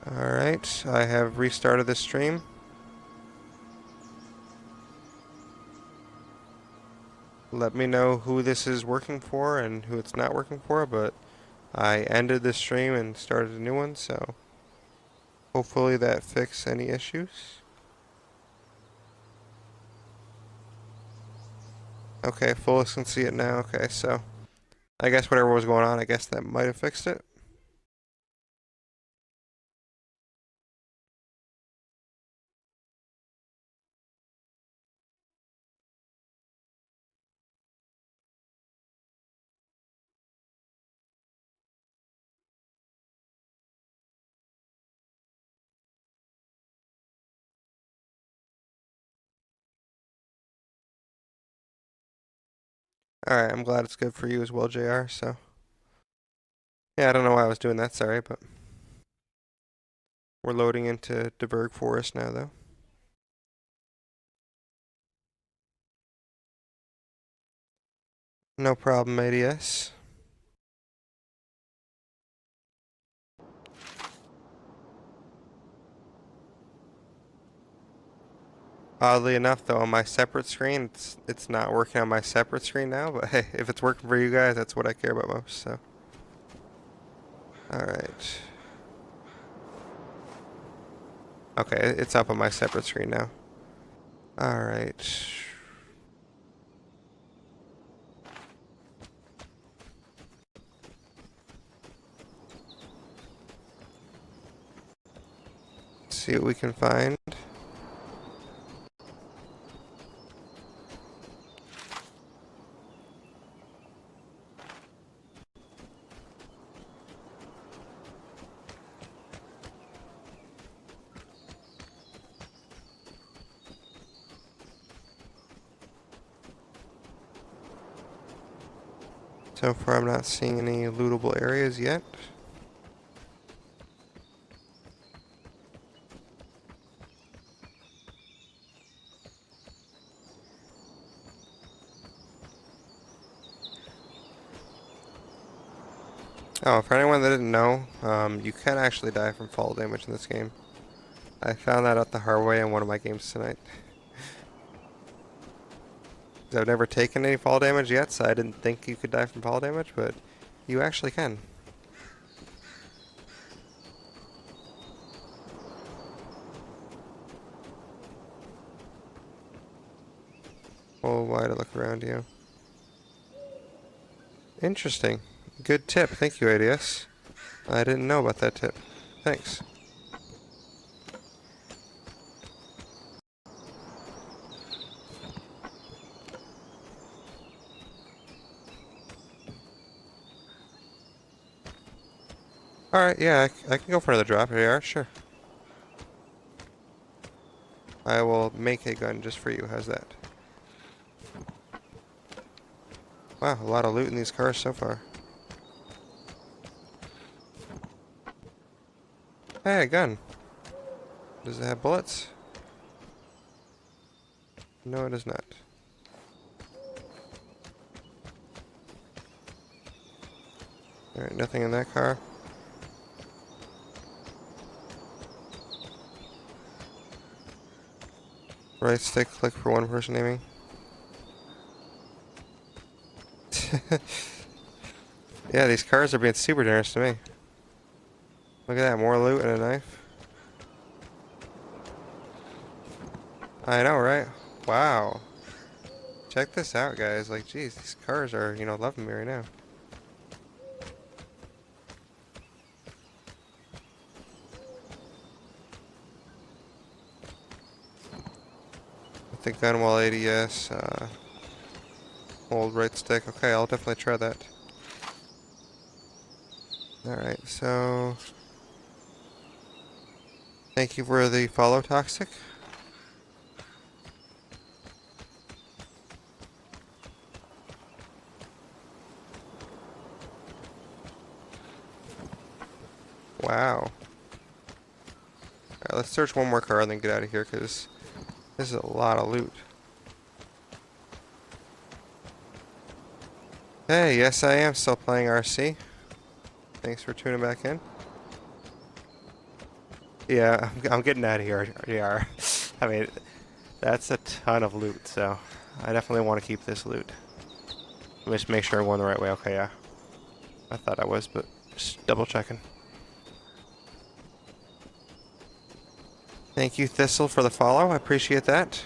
Alright, I have restarted the stream. Let me know who this is working for and who it's not working for, but I ended the stream and started a new one, so hopefully that fixed any issues. Okay, Fullest can see it now. Okay, so I guess whatever was going on, I guess that might have fixed it. Alright, I'm glad it's good for you as well, JR, so. Yeah, I don't know why I was doing that, sorry, but we're loading into Derreck Forest now, though. No problem, ADS. Oddly enough, though, on my separate screen, it's not working on my separate screen now, but hey, if it's working for you guys, that's what I care about most, so. Alright. Okay, it's up on my separate screen now. Alright. See what we can find. So far, I'm not seeing any lootable areas yet. Oh, for anyone that didn't know, you can actually die from fall damage in this game. I found that out the hard way in one of my games tonight. I've never taken any fall damage yet, so I didn't think you could die from fall damage, but you actually can. Oh, why to look around you? Interesting. Good tip. Thank you, ADS. I didn't know about that tip. Thanks. Alright, yeah, I can go for another drop. Here you are, sure. I will make a gun just for you. How's that? Wow, a lot of loot in these cars so far. Hey, a gun. Does it have bullets? No, it does not. Alright, nothing in that car. Right stick, click for one person aiming. Yeah, these cars are being super generous to me. Look at that, more loot and a knife. I know, right? Wow. Check this out, guys. Like, geez, these cars are, loving me right now. I think gun while ADS, hold right stick. Okay, I'll definitely try that. Alright, so... Thank you for the follow, Toxic. Wow. Alright, let's search one more car and then get out of here, because this is a lot of loot. Hey, yes I am still playing RC. Thanks for tuning back in. Yeah, I'm getting out of here, JR. I mean, that's a ton of loot, so I definitely want to keep this loot. Let me just make sure I'm going the right way. Okay, yeah. I thought I was, but just double checking. Thank you, Thistle, for the follow. I appreciate that.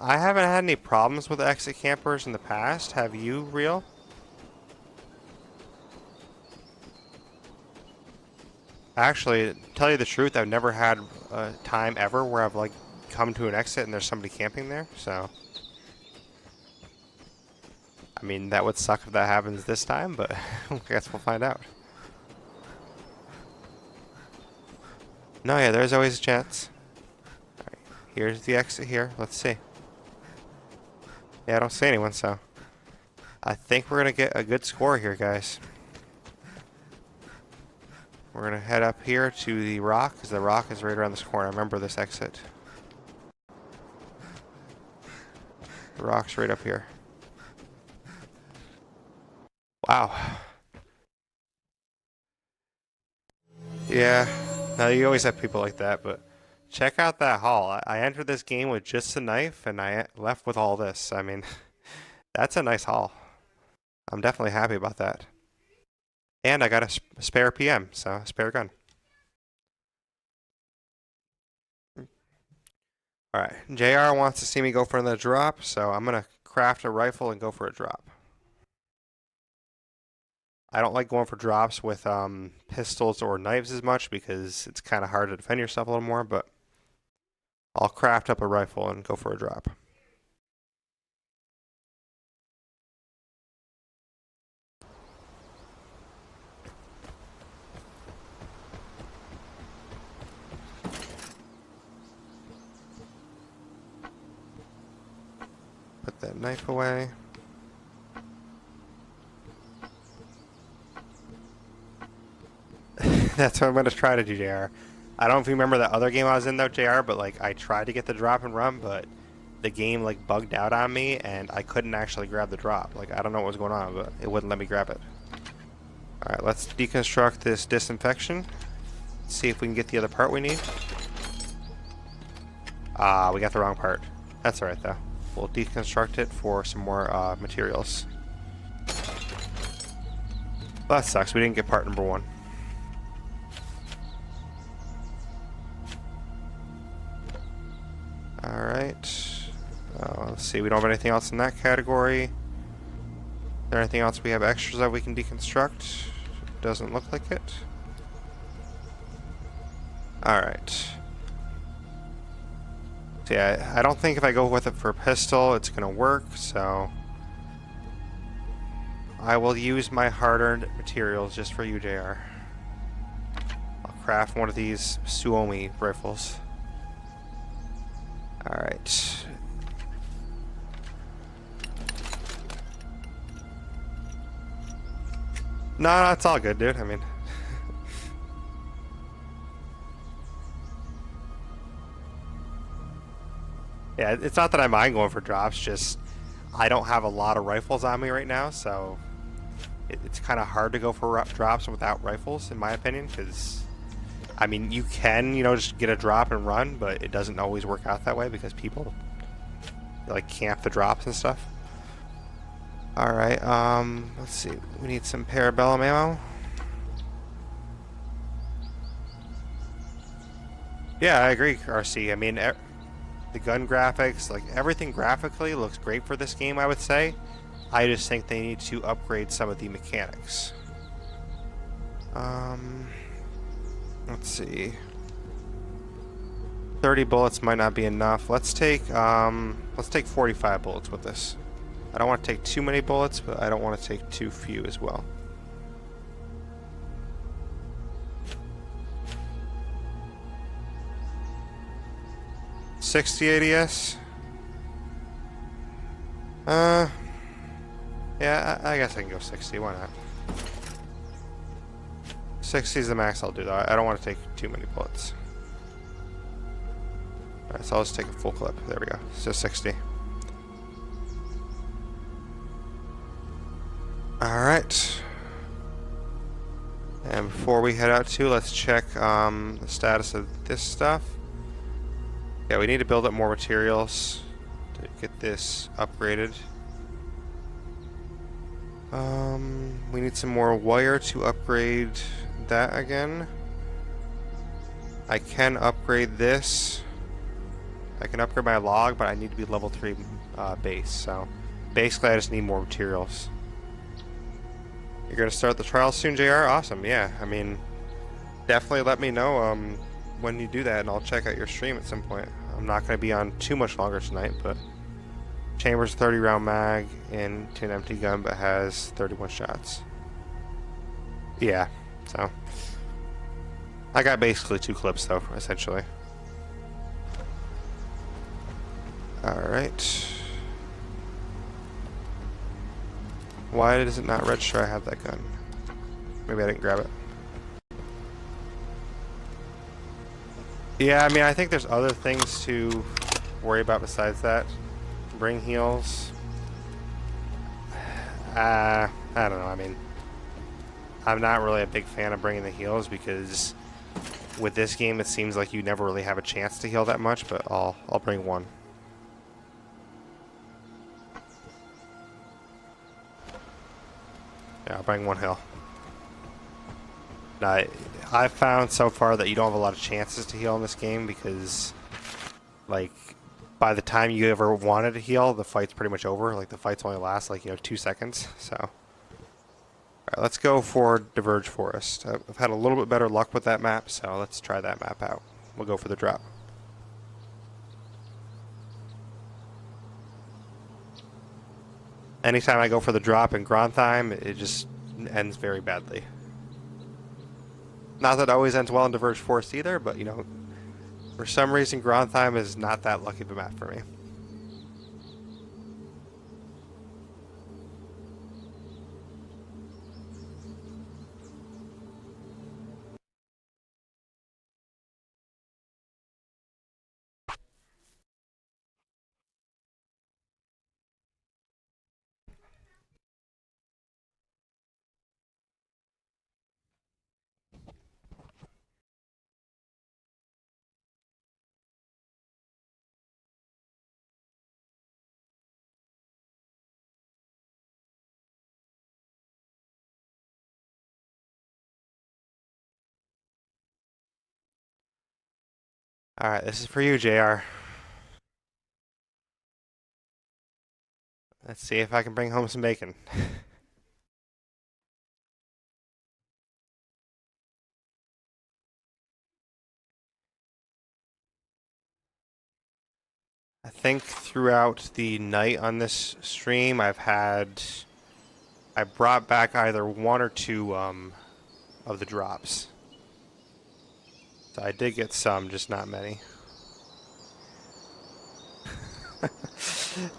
I haven't had any problems with exit campers in the past. Have you, Real? Actually, to tell you the truth, I've never had a time ever where I've like come to an exit and there's somebody camping there. So, I mean, that would suck if that happens this time, but I guess we'll find out. No, yeah, there's always a chance. Alright, here's the exit here. Let's see. Yeah, I don't see anyone, so I think we're gonna get a good score here, guys. We're gonna head up here to the rock, because the rock is right around this corner. I remember this exit. The rock's right up here. Wow. Yeah. Now you always have people like that, but check out that haul. I entered this game with just a knife, and I left with all this. I mean, that's a nice haul. I'm definitely happy about that. And I got a spare PM, so a spare gun. Alright, JR wants to see me go for another drop, so I'm going to craft a rifle and go for a drop. I don't like going for drops with pistols or knives as much because it's kind of hard to defend yourself a little more, but I'll craft up a rifle and go for a drop. Put that knife away. That's what I'm going to try to do, JR. I don't know if you remember that other game I was in though, JR, but like I tried to get the drop and run, but the game like bugged out on me and I couldn't actually grab the drop. Like I don't know what was going on, but it wouldn't let me grab it. Alright, let's deconstruct this disinfection. See if we can get the other part we need. Ah, we got the wrong part. That's alright though. We'll deconstruct it for some more materials. Well, that sucks. We didn't get part number 1. Alright. Let's see. We don't have anything else in that category. Is there anything else we have extras that we can deconstruct? Doesn't look like it. Alright. So yeah, I don't think if I go with it for a pistol, it's going to work, so I will use my hard-earned materials just for you, JR. I'll craft one of these Suomi rifles. Alright. No, it's all good, dude. I mean... yeah, it's not that I mind going for drops, just... I don't have a lot of rifles on me right now, so... it's kind of hard to go for drops without rifles, in my opinion, because... I mean, you can, you know, just get a drop and run, but it doesn't always work out that way because people... like, camp the drops and stuff. Alright, let's see. We need some parabellum ammo. Yeah, I agree, RC. I mean, the gun graphics, like, everything graphically looks great for this game, I would say. I just think they need to upgrade some of the mechanics. Let's see. 30 bullets might not be enough. Let's take 45 bullets with this. I don't want to take too many bullets, but I don't want to take too few as well. .60 ADS. Yeah, I guess I can go 60. Why not? 60 is the max I'll do, though. I don't want to take too many bullets. Alright, so I'll just take a full clip. There we go. So 60. Alright. And before we head out too, let's check the status of this stuff. Yeah, we need to build up more materials to get this upgraded. We need some more wire to upgrade that again. I can upgrade this. I can upgrade my log, but I need to be level 3 base, so basically I just need more materials. You're gonna start the trial soon, JR? Awesome, yeah. I mean, definitely let me know when you do that, and I'll check out your stream at some point. I'm not gonna be on too much longer tonight, but Chamber's 30 round mag into an empty gun, but has 31 shots. Yeah, so I got basically 2 clips though, essentially. Alright. Why does it not register I have that gun? Maybe I didn't grab it. Yeah, I mean, I think there's other things to worry about besides that. Bring heals. I don't know, I mean, I'm not really a big fan of bringing the heals because with this game it seems like you never really have a chance to heal that much, but I'll bring one. Yeah, I'll bring one heal. Now, I've found so far that you don't have a lot of chances to heal in this game because, like, by the time you ever wanted to heal, the fight's pretty much over. Like, the fights only last, like, 2 seconds, so. Alright, let's go for Diverge Forest. I've had a little bit better luck with that map, so let's try that map out. We'll go for the drop. Anytime I go for the drop in Grandheim, it just ends very badly. Not that it always ends well in Diverge Forest either, but, you know, for some reason Grandheim is not that lucky of a map for me. Alright, this is for you, JR. Let's see if I can bring home some bacon. I think throughout the night on this stream, I brought back either 1 or 2 of the drops. So I did get some, just not many.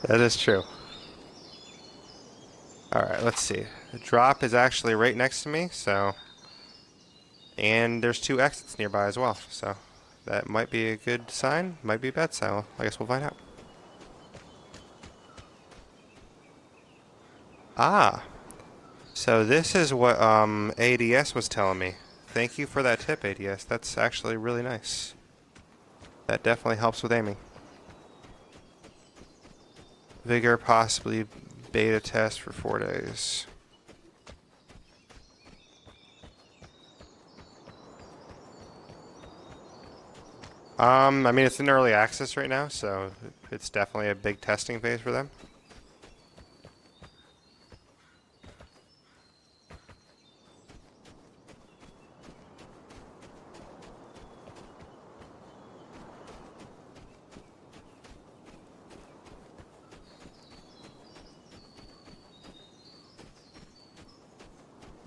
That is true. Alright, let's see. The drop is actually right next to me, so. And there's 2 exits nearby as well, so that might be a good sign, might be a bad sign. I guess we'll find out. Ah, so this is what ADS was telling me. Thank you for that tip, ADS. That's actually really nice. That definitely helps with aiming. Vigor possibly beta test for 4 days. I mean, it's in early access right now, so it's definitely a big testing phase for them.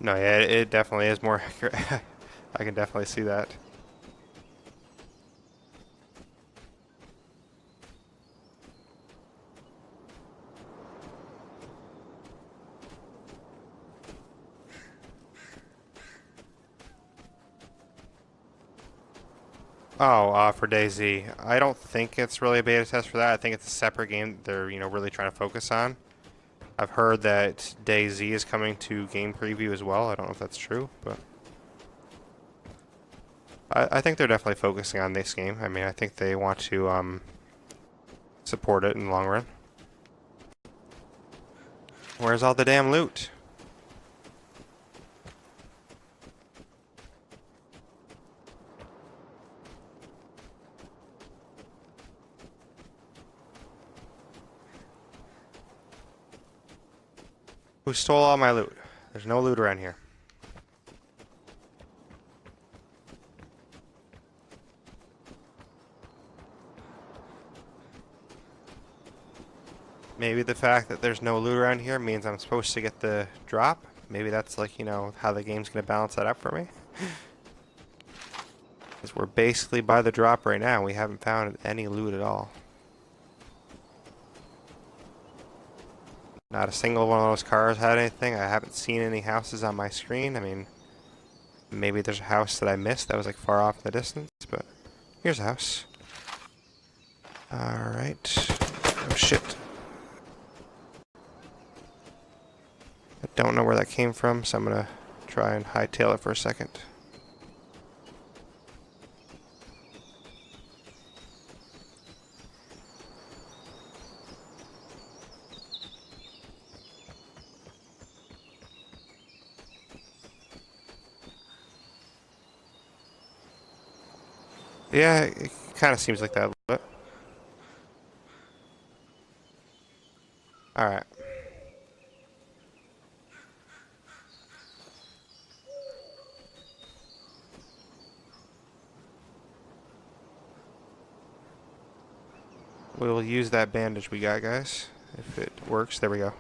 No, yeah, it definitely is more accurate. I can definitely see that. Oh, for DayZ. I don't think it's really a beta test for that. I think it's a separate game that they're, really trying to focus on. I've heard that DayZ is coming to game preview as well. I don't know if that's true, but I think they're definitely focusing on this game. I mean, I think they want to support it in the long run. Where's all the damn loot? Who stole all my loot? There's no loot around here. Maybe the fact that there's no loot around here means I'm supposed to get the drop. Maybe that's like, how the game's going to balance that up for me. Because we're basically by the drop right now. We haven't found any loot at all. Not a single one of those cars had anything. I haven't seen any houses on my screen. I mean, maybe there's a house that I missed that was like far off in the distance, but here's a house. Alright. Oh shit. I don't know where that came from, so I'm gonna try and hightail it for a second. Yeah, it kind of seems like that a little bit. Alright. We will use that bandage we got, guys. If it works, there we go.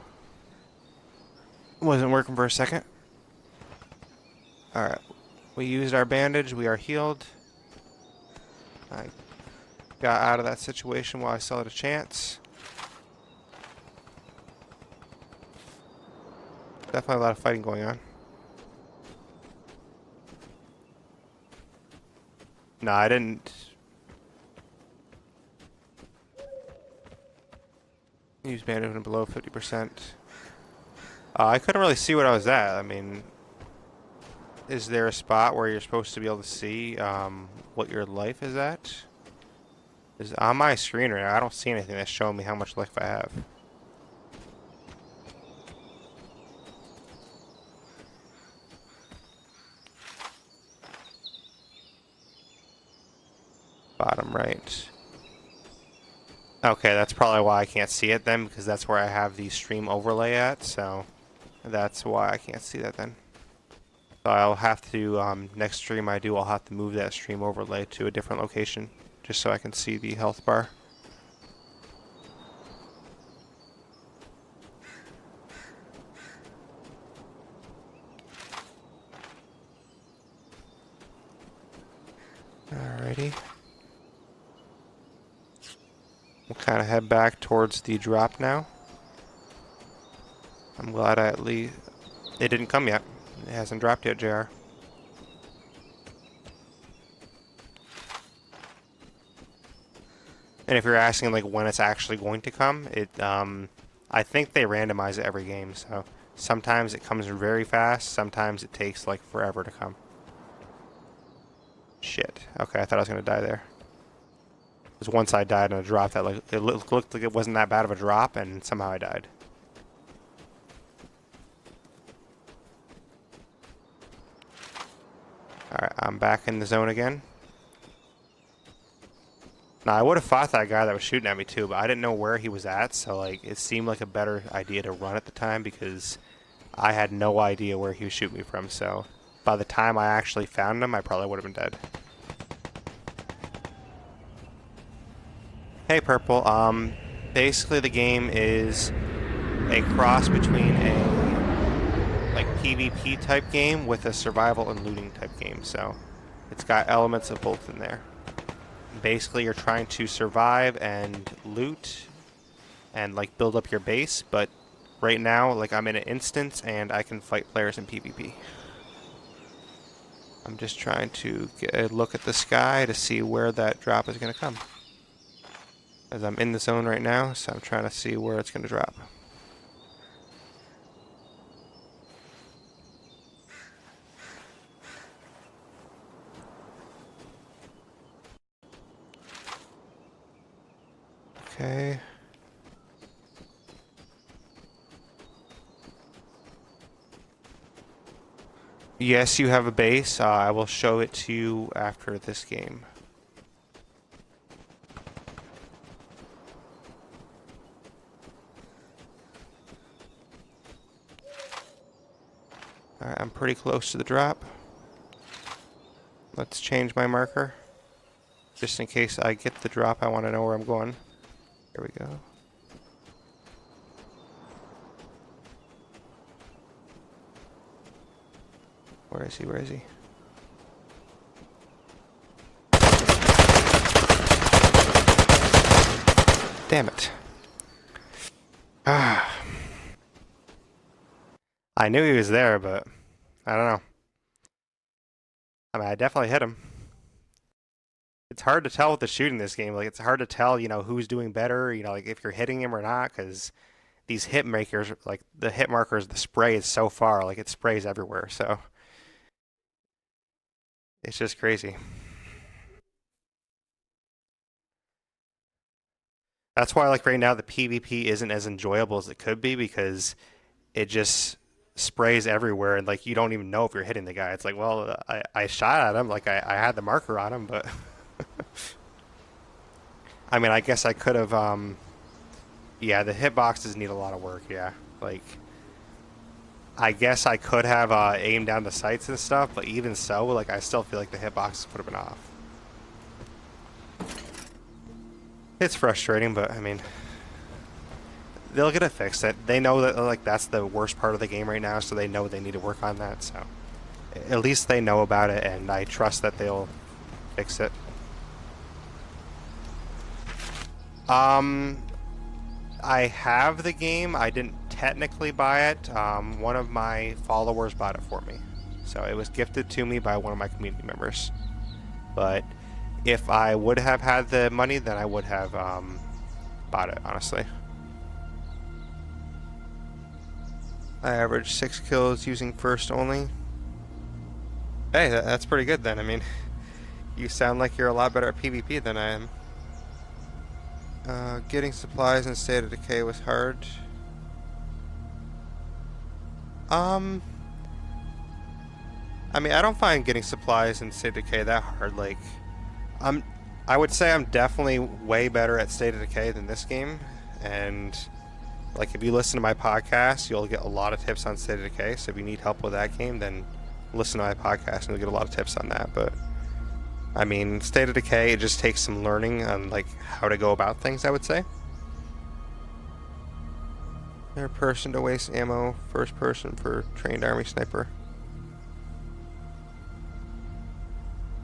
Wasn't working for a second. Alright. We used our bandage, we are healed. I got out of that situation while I still had a chance. Definitely a lot of fighting going on. No, I didn't use bandage when below 50%. I couldn't really see what I was at. I mean, is there a spot where you're supposed to be able to see what your life is at? Is on my screen right now, I don't see anything that's showing me how much life I have. Bottom right. Okay, that's probably why I can't see it then, because that's where I have the stream overlay at, so that's why I can't see that then. So I'll have to, next stream I do, I'll have to move that stream overlay to a different location, just so I can see the health bar. Alrighty. We'll kind of head back towards the drop now. I'm glad I at least... It didn't come yet. It hasn't dropped yet, JR. And if you're asking like when it's actually going to come, I think they randomize it every game, so sometimes it comes very fast, sometimes it takes like forever to come. Shit. Okay, I thought I was gonna die there. Because once I died in a drop, that like it looked like it wasn't that bad of a drop, and somehow I died. Alright, I'm back in the zone again. Now, I would have fought that guy that was shooting at me too, but I didn't know where he was at, so like it seemed like a better idea to run at the time because I had no idea where he was shooting me from, so by the time I actually found him, I probably would have been dead. Hey, Purple. Basically the game is a cross between a like PvP type game with a survival and looting type game, so it's got elements of both in there. Basically, you're trying to survive and loot and like build up your base, but right now, like I'm in an instance and I can fight players in PvP. I'm just trying to get a look at the sky to see where that drop is going to come. As I'm in the zone right now, so I'm trying to see where it's going to drop. Okay. Yes, you have a base. I will show it to you after this game. Alright, I'm pretty close to the drop. Let's change my marker. Just in case I get the drop, I want to know where I'm going. Here we go. Where is he? Where is he? Damn it. Ah. I knew he was there, but I don't know. I mean, I definitely hit him. It's hard to tell with the shooting this game. Like, it's hard to tell, who's doing better, like if you're hitting him or not, because these hit makers, like the hit markers, the spray is so far, like it sprays everywhere. So it's just crazy. That's why, like right now, the PvP isn't as enjoyable as it could be because it just sprays everywhere, and like you don't even know if you're hitting the guy. It's like, well, I shot at him, like I had the marker on him, but I mean, I guess I could have. Yeah, the hitboxes need a lot of work. Yeah, like I guess I could have aimed down the sights and stuff, but even so, like I still feel like the hitboxes would have been off. It's frustrating, but I mean, they'll get it fixed. They know that like that's the worst part of the game right now, so they know they need to work on that. So at least they know about it, and I trust that they'll fix it. I have the game. I didn't technically buy it. One of my followers bought it for me, so it was gifted to me by one of my community members. But if I would have had the money, then I would have bought it, honestly. I averaged 6 kills using first only. Hey, that's pretty good then. I mean, you sound like you're a lot better at PvP than I am. Getting supplies in State of Decay was hard. I mean, I don't find getting supplies in State of Decay that hard. Like, I would say I'm definitely way better at State of Decay than this game. And, like, if you listen to my podcast, you'll get a lot of tips on State of Decay. So if you need help with that game, then listen to my podcast and you'll get a lot of tips on that. But, I mean, State of Decay, it just takes some learning on, like, how to go about things, I would say. Third person to waste ammo, first person for trained army sniper.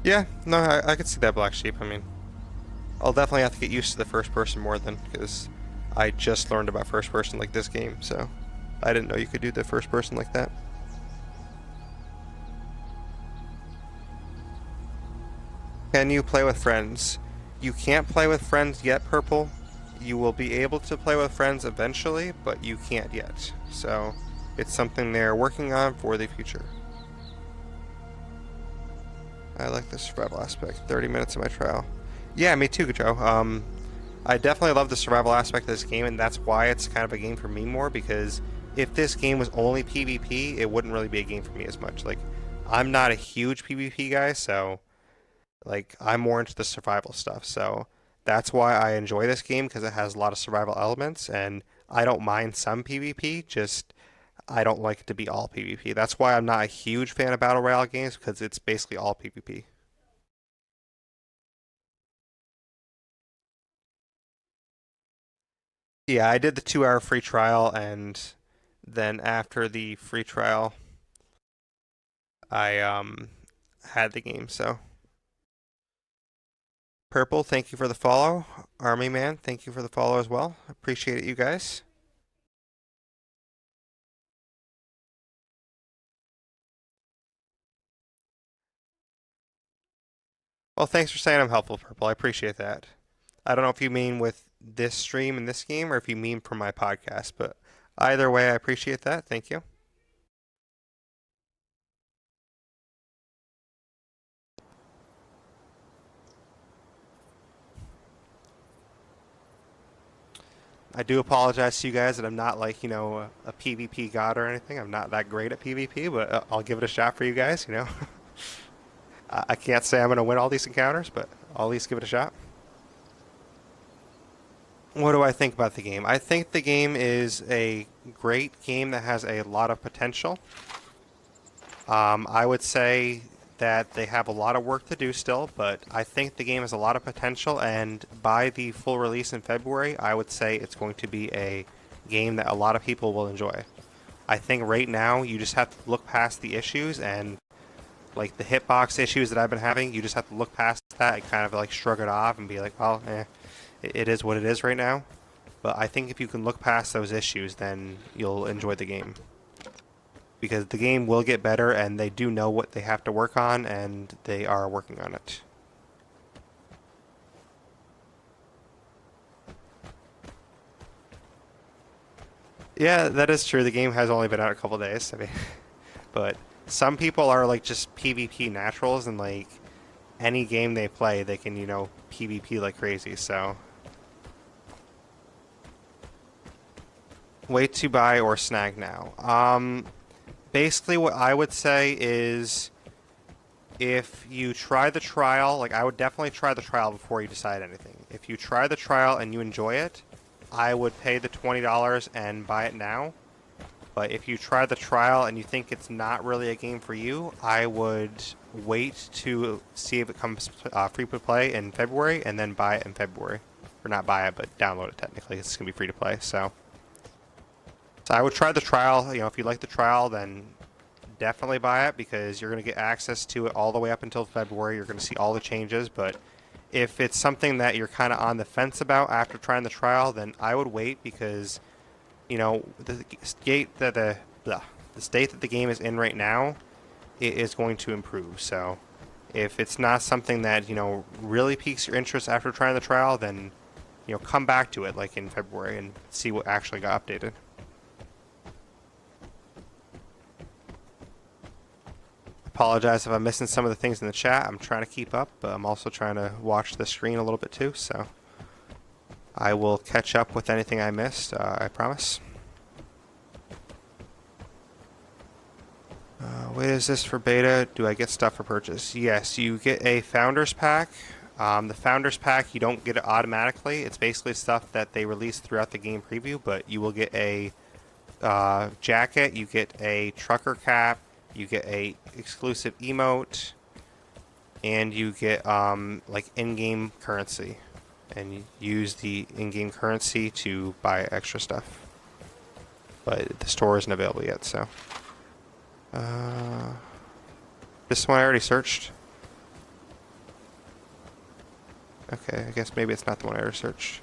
Yeah, no, I could see that, Black Sheep. I mean, I'll definitely have to get used to the first person more then, because I just learned about first person like this game, so I didn't know you could do the first person like that. Can you play with friends? You can't play with friends yet, Purple. You will be able to play with friends eventually, but you can't yet. So it's something they're working on for the future. I like the survival aspect. 30 minutes of my trial. Yeah, me too, Joe. I definitely love the survival aspect of this game, and that's why it's kind of a game for me more, because if this game was only PvP, it wouldn't really be a game for me as much. Like, I'm not a huge PvP guy, so, like, I'm more into the survival stuff, so that's why I enjoy this game, because it has a lot of survival elements, and I don't mind some PvP, just I don't like it to be all PvP. That's why I'm not a huge fan of Battle Royale games, because it's basically all PvP. Yeah, I did the 2 hour free trial, and then after the free trial, I had the game. So Purple, thank you for the follow. Army Man, thank you for the follow as well. Appreciate it, you guys. Well, thanks for saying I'm helpful, Purple. I appreciate that. I don't know if you mean with this stream and this game or if you mean for my podcast, but either way, I appreciate that. Thank you. I do apologize to you guys that I'm not like, a PvP god or anything. I'm not that great at PvP, but I'll give it a shot for you guys. I can't say I'm going to win all these encounters, but I'll at least give it a shot. What do I think about the game? I think the game is a great game that has a lot of potential. I would say that they have a lot of work to do still, but I think the game has a lot of potential, and by the full release in February, I would say it's going to be a game that a lot of people will enjoy. I think right now you just have to look past the issues and like the hitbox issues that I've been having, you just have to look past that and kind of like shrug it off and be like, well, it is what it is right now. But I think if you can look past those issues, then you'll enjoy the game. Because the game will get better and they do know what they have to work on and they are working on it. Yeah, that is true. The game has only been out a couple days. I mean, but some people are like just PvP naturals and like any game they play, they can, PvP like crazy. So, wait to buy or snag now. Basically, what I would say is if you try the trial, like I would definitely try the trial before you decide anything. If you try the trial and you enjoy it, I would pay the $20 and buy it now. But if you try the trial and you think it's not really a game for you, I would wait to see if it comes free to play in February and then buy it in February. Or not buy it, but download it technically. It's going to be free to play. So I would try the trial. If you like the trial, then definitely buy it because you're going to get access to it all the way up until February. You're going to see all the changes. But if it's something that you're kind of on the fence about after trying the trial, then I would wait because the state that the game is in right now, it is going to improve. So if it's not something that really piques your interest after trying the trial, then come back to it like in February and see what actually got updated. Apologize if I'm missing some of the things in the chat. I'm trying to keep up, but I'm also trying to watch the screen a little bit too, so I will catch up with anything I missed, I promise. Wait, is this for beta? Do I get stuff for purchase? Yes, you get a Founders Pack. The Founders Pack, you don't get it automatically. It's basically stuff that they release throughout the game preview, but you will get a jacket, you get a trucker cap, you get a exclusive emote, and you get like in-game currency, and you use the in-game currency to buy extra stuff. But the store isn't available yet, so. This one I already searched. Okay, I guess maybe it's not the one I already searched.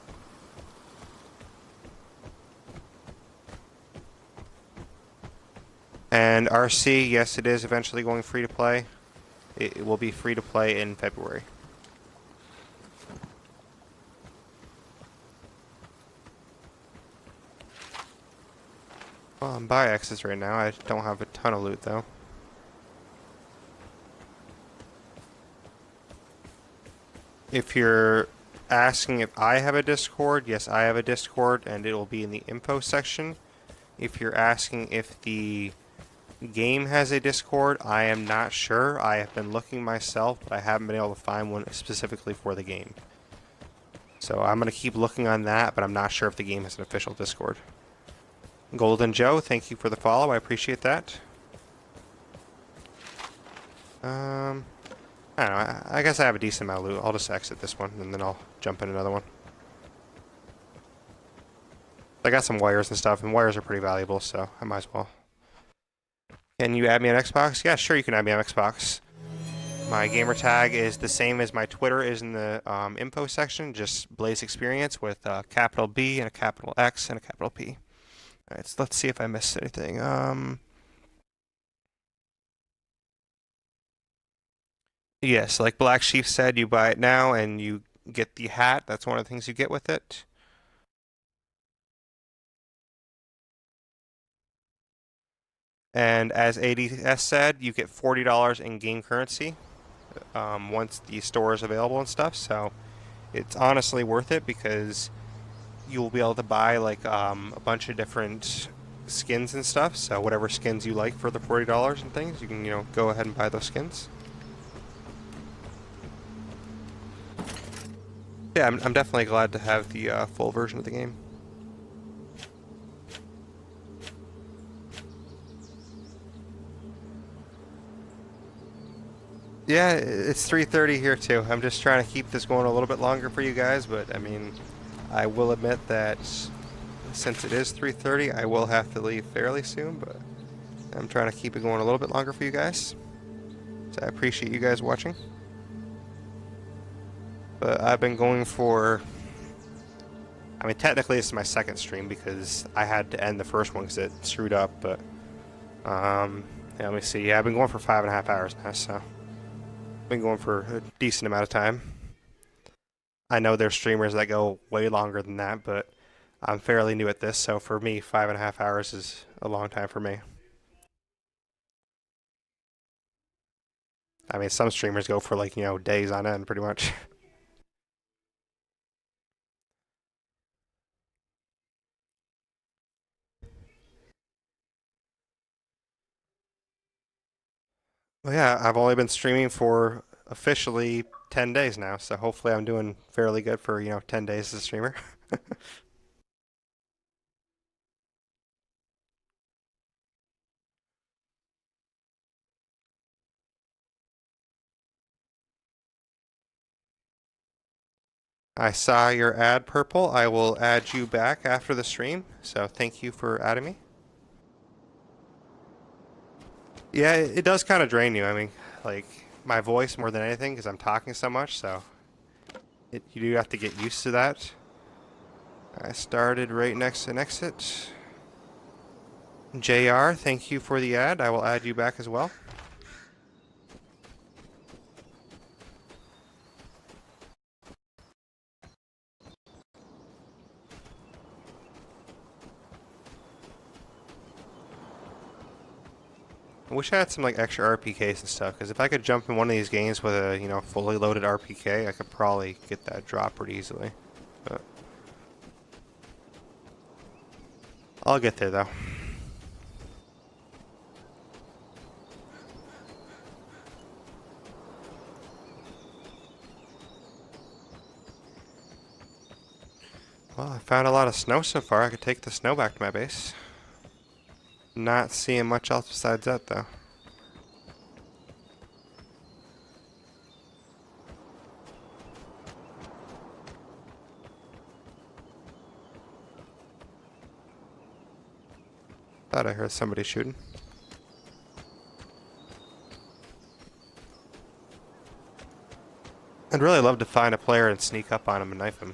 And RC, yes, it is eventually going free to play. It will be free to play in February. Well, I'm by X's right now. I don't have a ton of loot, though. If you're asking if I have a Discord, yes, I have a Discord, and it will be in the info section. If you're asking if the game has a Discord, I am not sure. I have been looking myself, but I haven't been able to find one specifically for the game. So I'm going to keep looking on that, but I'm not sure if the game has an official Discord. Golden Joe, thank you for the follow. I appreciate that. I don't know. I guess I have a decent amount of loot. I'll just exit this one, and then I'll jump in another one. I got some wires and stuff, and wires are pretty valuable, so I might as well. Can you add me on Xbox? Yeah, sure, you can add me on Xbox. My gamer tag is the same as my Twitter is in the info section, just Blaise XPerience with a capital B and a capital X and a capital P. Alright, so let's see if I missed anything. Yes, like Black Sheep said, you buy it now and you get the hat. That's one of the things you get with it. And as ADS said, you get $40 in game currency once the store is available and stuff. So it's honestly worth it because you'll be able to buy like a bunch of different skins and stuff. So whatever skins you like for the $40 and things, you can go ahead and buy those skins. Yeah, I'm definitely glad to have the full version of the game. Yeah, it's 3:30 here too. I'm just trying to keep this going a little bit longer for you guys, but I mean, I will admit that since it is 3:30, I will have to leave fairly soon, but I'm trying to keep it going a little bit longer for you guys. So I appreciate you guys watching. But I've been going for, I mean, technically this is my second stream because I had to end the first one because it screwed up, but yeah, let me see. Yeah, I've been going for 5.5 hours now, so I've been going for a decent amount of time. I know there's streamers that go way longer than that, but I'm fairly new at this, so for me, 5.5 hours is a long time for me. I mean, some streamers go for like, days on end, pretty much. Well, yeah, I've only been streaming for officially 10 days now, so hopefully I'm doing fairly good for, 10 days as a streamer. I saw your ad, Purple. I will add you back after the stream, so thank you for adding me. Yeah, it does kind of drain you. I mean, like, my voice more than anything because I'm talking so much, so you do have to get used to that. I started right next to an exit. JR, thank you for the ad. I will add you back as well. I wish I had some like extra RPKs and stuff, because if I could jump in one of these games with a fully loaded RPK, I could probably get that drop pretty easily. But I'll get there though. Well, I found a lot of snow so far. I could take the snow back to my base. Not seeing much else besides that though. Thought I heard somebody shooting. I'd really love to find a player and sneak up on him and knife him.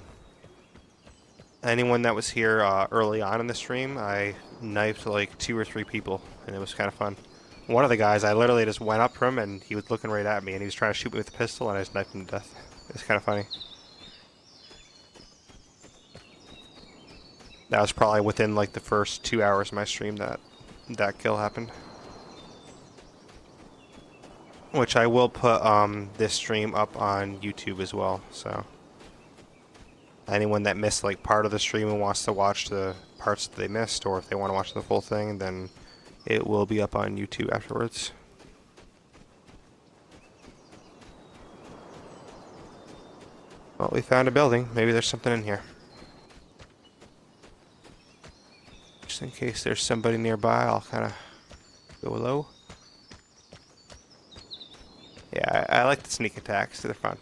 Anyone that was here early on in the stream, I knifed like 2 or 3 people, and it was kind of fun. One of the guys, I literally just went up to him, and he was looking right at me, and he was trying to shoot me with a pistol, and I just knifed him to death. It's kind of funny. That was probably within like the first 2 hours of my stream that kill happened. Which I will put this stream up on YouTube as well, so anyone that missed like part of the stream and wants to watch the parts that they missed, or if they want to watch the full thing, then it will be up on YouTube afterwards. Well, we found a building. Maybe there's something in here. Just in case there's somebody nearby, I'll kind of go low. Yeah, I like the sneak attacks. They're fun.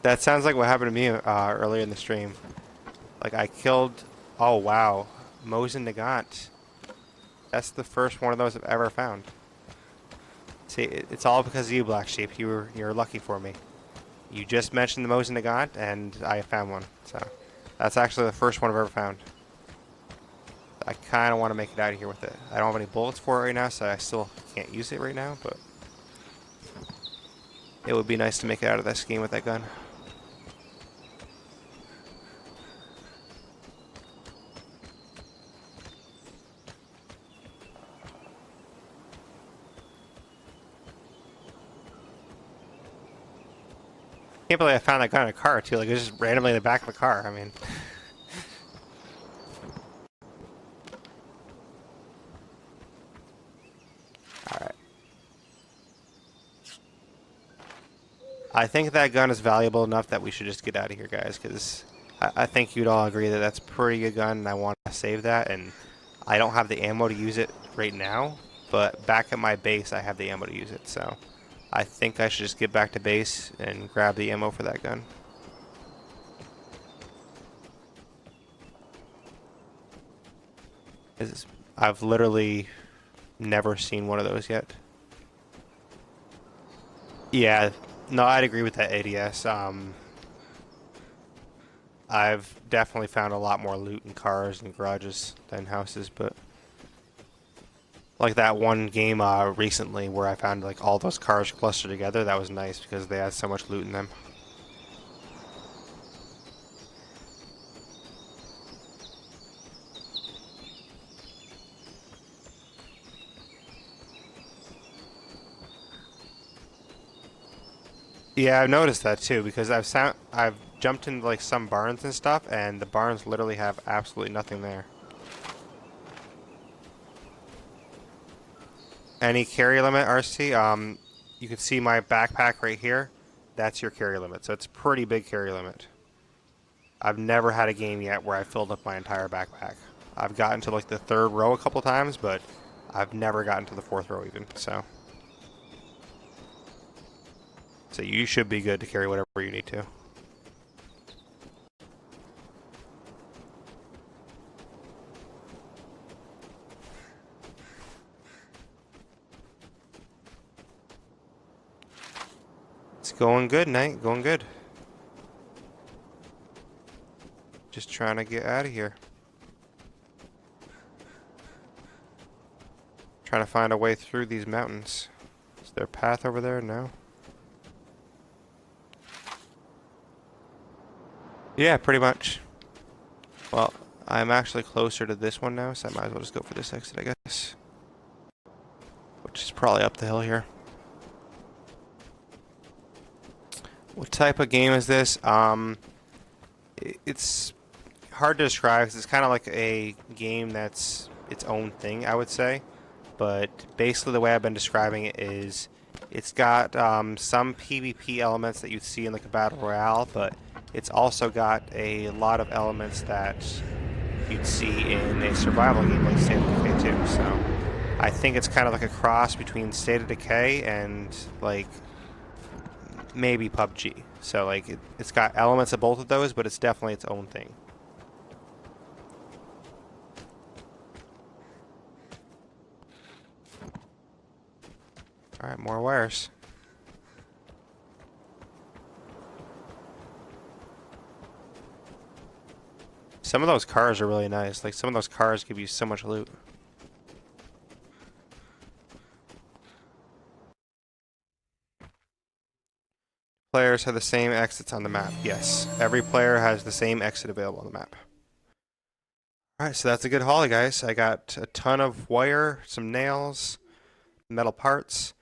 That sounds like what happened to me earlier in the stream. Like I killed, oh wow, Mosin Nagant. That's the first one of those I've ever found. See, it's all because of you, Black Sheep. You're lucky for me. You just mentioned the Mosin Nagant, and I found one. So That's actually the first one I've ever found. I kind of want to make it out of here with it. I don't have any bullets for it right now, so I still can't use it right now, but it would be nice to make it out of this game with that gun. Can't believe I found that gun in a car too. Like it was just randomly in the back of the car. I mean, all right. I think that gun is valuable enough that we should just get out of here, guys. Because I think you'd all agree that that's a pretty good gun, and I want to save that. And I don't have the ammo to use it right now, but back at my base, I have the ammo to use it. So I think I should just get back to base and grab the ammo for that gun. I've literally never seen one of those yet. Yeah, no, I'd agree with that ADS. I've definitely found a lot more loot in cars and garages than houses, but like that one game recently where I found like all those cars clustered together, that was nice because they had so much loot in them. Yeah, I've noticed that too because I've jumped into like some barns and stuff, and the barns literally have absolutely nothing there. Any carry limit, RC? You can see my backpack right here. That's your carry limit, so it's a pretty big carry limit. I've never had a game yet where I filled up my entire backpack. I've gotten to like the third row a couple times, but I've never gotten to the fourth row even, so you should be good to carry whatever you need to. It's going good, Knight. Going good. Just trying to get out of here. Trying to find a way through these mountains. Is there a path over there? No. Yeah, pretty much. Well, I'm actually closer to this one now, so I might as well just go for this exit, I guess. Which is probably up the hill here. What type of game is this? It's hard to describe because it's kind of like a game that's its own thing, I would say. But basically the way I've been describing it is it's got some PvP elements that you'd see in like a Battle Royale, but it's also got a lot of elements that you'd see in a survival game like State of Decay 2. So I think it's kind of like a cross between State of Decay and like maybe PUBG. So like it's got elements of both of those, but it's definitely its own thing. Alright, more wires. Some of those cars are really nice. Like, some of those cars give you so much loot. Players have the same exits on the map. Yes, every player has the same exit available on the map. Alright, so that's a good haul, guys. I got a ton of wire, some nails, metal parts,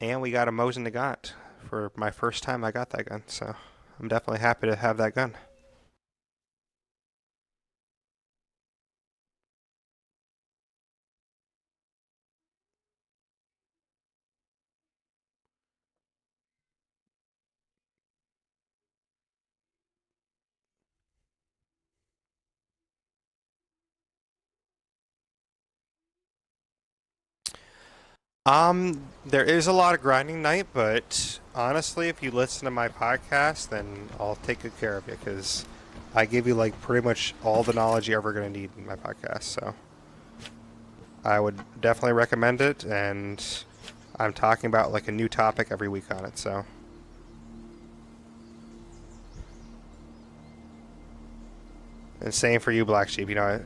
and we got a Mosin Nagant for my first time I got that gun. So I'm definitely happy to have that gun. There is a lot of grinding night, but honestly, if you listen to my podcast, then I'll take good care of you because I give you like pretty much all the knowledge you're ever going to need in my podcast. So I would definitely recommend it, and I'm talking about like a new topic every week on it. So And same for you, Black Sheep. You know,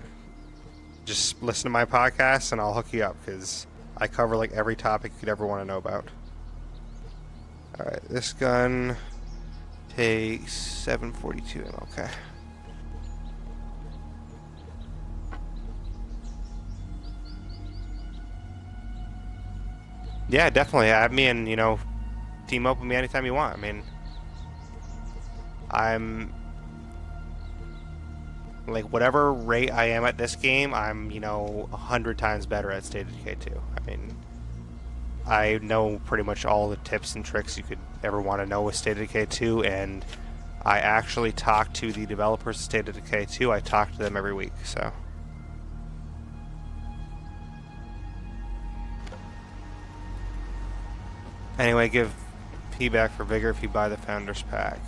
just listen to my podcast and I'll hook you up because I cover like every topic you'd ever want to know about. Alright, this gun takes 742 ammo. Okay. Yeah, definitely. Add me and, you know, team up with me anytime you want. I mean, I'm like whatever rate I am at this game, I'm, you know, 100 times better at State of Decay 2. I mean, I know pretty much all the tips and tricks you could ever want to know with State of Decay 2, and I actually talk to the developers of State of Decay 2. I talk to them every week, so. Anyway, give P back for Vigor if you buy the Founders Pack.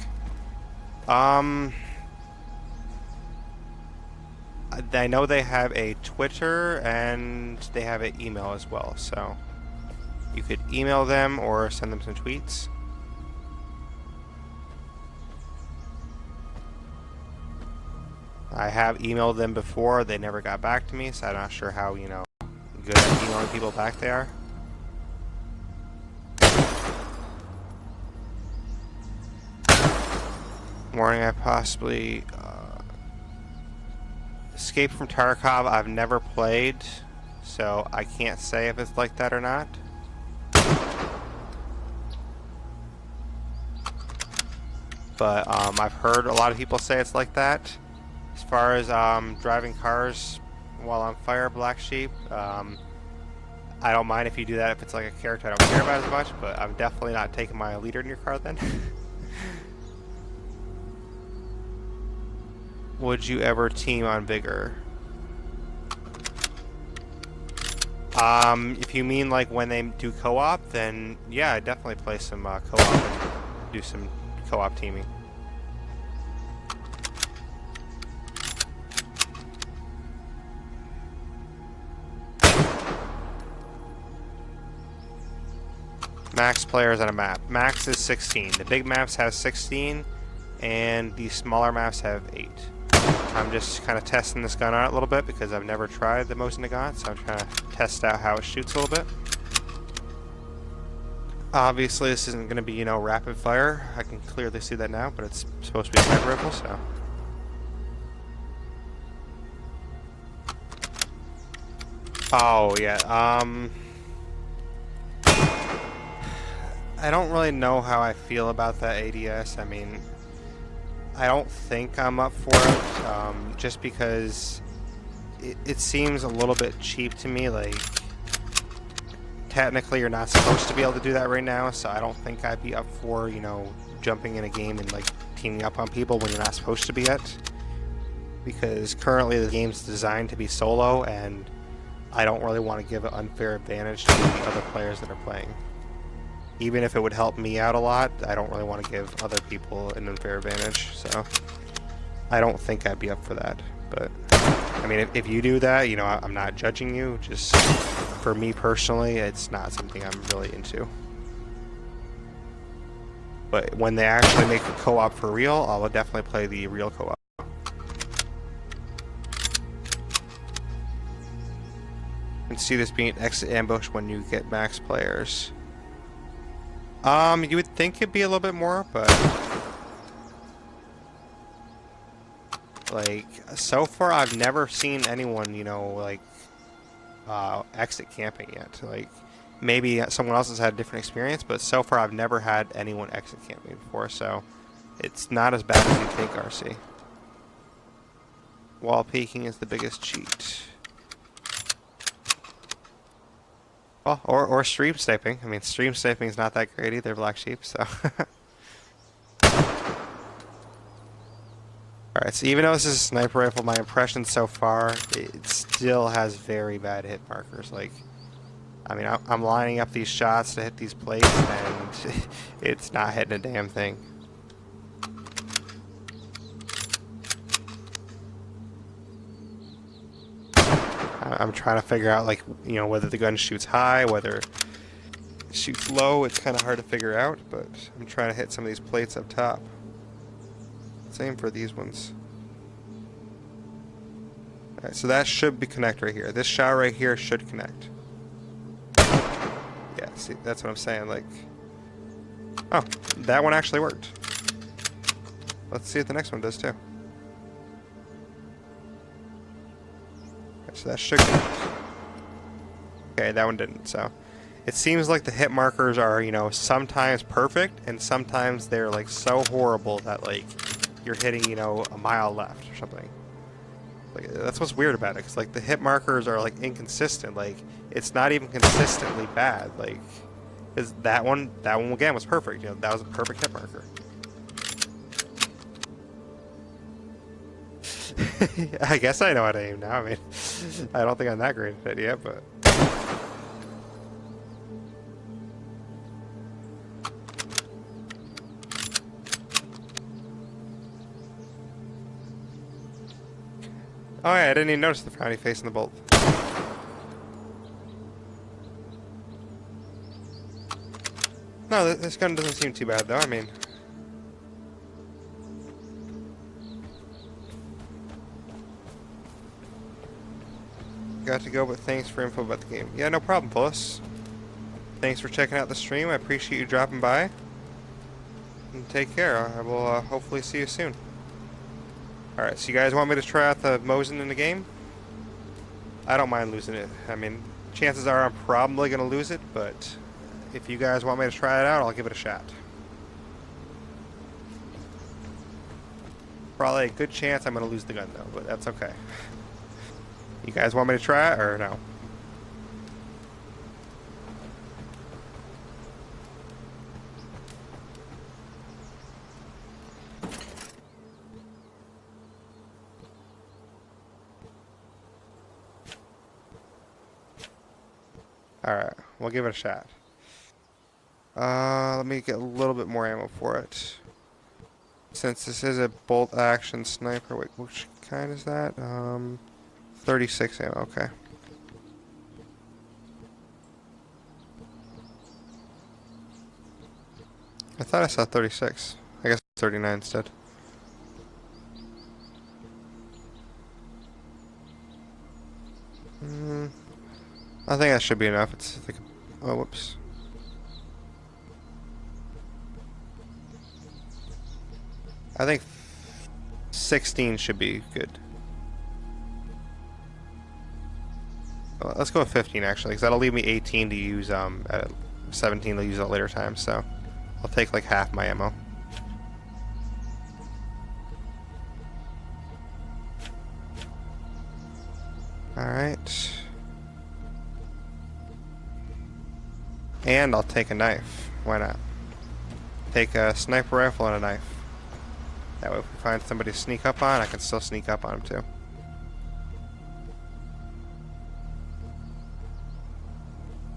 I know they have a Twitter and they have an email as well, so you could email them or send them some tweets. I have emailed them before, they never got back to me, so I'm not sure how, you know, good at emailing people back they are. Warning, I possibly Escape from Tarkov I've never played, so I can't say if it's like that or not. But I've heard a lot of people say it's like that. As far as driving cars while on fire, Black Sheep, I don't mind if you do that if it's like a character I don't care about as much, but I'm definitely not taking my leader in your car then. Would you ever team on Vigor? If you mean like when they do co-op, then yeah, I definitely play some co-op and do some co-op teaming. Max players on a map. Max is 16. The big maps have 16, and the smaller maps have 8. I'm just kind of testing this gun out a little bit because I've never tried the Mosin Nagant, so I'm trying to test out how it shoots a little bit. Obviously, this isn't going to be, you know, rapid fire. I can clearly see that now, but it's supposed to be a sniper rifle, so. Oh, yeah, I don't really know how I feel about that ADS. I mean, I don't think I'm up for it, just because it seems a little bit cheap to me. Like, technically you're not supposed to be able to do that right now, so I don't think I'd be up for, you know, jumping in a game and like teaming up on people when you're not supposed to be yet. Because currently the game's designed to be solo, and I don't really want to give an unfair advantage to the other players that are playing. Even if it would help me out a lot, I don't really want to give other people an unfair advantage, so I don't think I'd be up for that. But, I mean, if you do that, you know, I'm not judging you, just for me personally, it's not something I'm really into. But when they actually make a co-op for real, I will definitely play the real co-op. You can see this being an exit ambush when you get max players. You would think it'd be a little bit more, but like so far I've never seen anyone, you know, like exit camping yet. Like maybe someone else has had a different experience, but so far I've never had anyone exit camping before, so it's not as bad as you think, RC. Wall peeking is the biggest cheat. Well, or stream sniping. I mean, stream sniping is not that great either, Black Sheep, so. Alright, so even though this is a sniper rifle, my impression so far, it still has very bad hit markers. Like, I mean, I'm lining up these shots to hit these plates, and it's not hitting a damn thing. I'm trying to figure out, like, you know, whether the gun shoots high, whether it shoots low. It's kind of hard to figure out, but I'm trying to hit some of these plates up top. Same for these ones. Alright, so that should be connect right here. This shot right here should connect. Yeah, see, that's what I'm saying, like... Oh, that one actually worked. Let's see if the next one does too. Okay, so that should connect. Okay, that one didn't, so... It seems like the hit markers are, you know, sometimes perfect, and sometimes they're, like, so horrible that, like, you're hitting, you know, a mile left or something. Like, that's what's weird about it, because, like, the hit markers are, like, inconsistent. Like, it's not even consistently bad. Like, is that one again was perfect. You know, that was a perfect hit marker. I guess I know how to aim now. I mean, I don't think I'm that great at it yet, but... Oh yeah, I didn't even notice the frowny face in the bolt. No, this gun doesn't seem too bad though, I mean... Got to go, but thanks for info about the game. Yeah, no problem, Pullis. Thanks for checking out the stream, I appreciate you dropping by. And take care, I will hopefully see you soon. Alright, so you guys want me to try out the Mosin in the game? I don't mind losing it. I mean, chances are I'm probably going to lose it, but if you guys want me to try it out, I'll give it a shot. Probably a good chance I'm going to lose the gun, though, but that's okay. You guys want me to try it, or no? Alright, we'll give it a shot. Let me get a little bit more ammo for it. Since this is a bolt action sniper, wait, which kind is that? 36 ammo, okay. I thought I saw 36. I guess 39 instead. I think that should be enough. It's like, oh, whoops. I think 16 should be good. Well, let's go with 15 actually, because that'll leave me 18 to use. 17 to use at later times. So I'll take like half my ammo. All right. And I'll take a knife. Why not? Take a sniper rifle and a knife. That way if we find somebody to sneak up on, I can still sneak up on them too.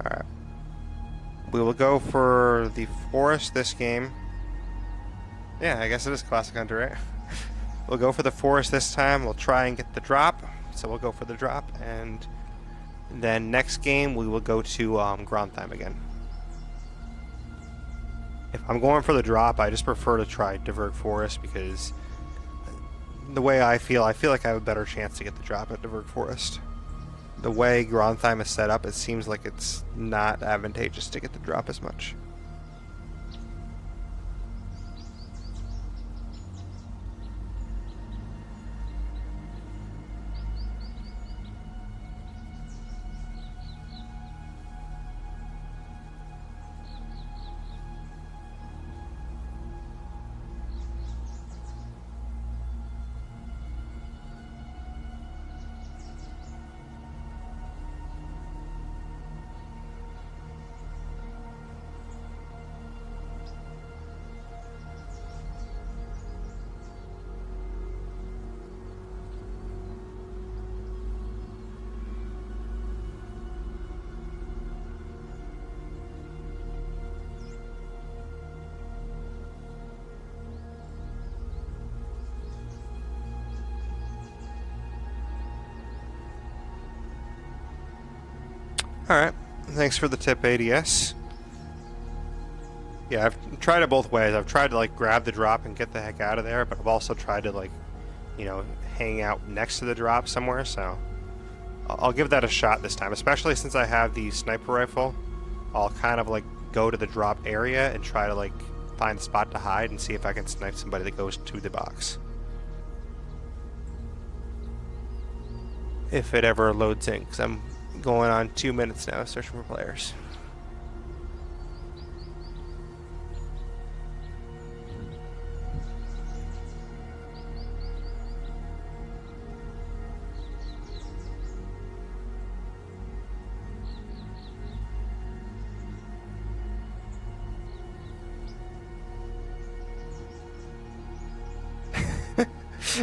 Alright. We will go for the forest this game. Yeah, I guess it is Classic Hunter, right? We'll go for the forest this time. We'll try and get the drop. So we'll go for the drop. And then next game we will go to Grandheim again. If I'm going for the drop, I just prefer to try Derreck Forest because the way I feel like I have a better chance to get the drop at Derreck Forest. The way Grandheim is set up, it seems like it's not advantageous to get the drop as much. Alright, thanks for the tip, ADS. Yeah, I've tried it both ways. I've tried to like grab the drop and get the heck out of there, but I've also tried to like you know, hanging out next to the drop somewhere, so I'll give that a shot this time, especially since I have the sniper rifle. I'll kind of like go to the drop area and try to like find a spot to hide and see if I can snipe somebody that goes to the box. If it ever loads in, because I'm going on 2 minutes now searching for players.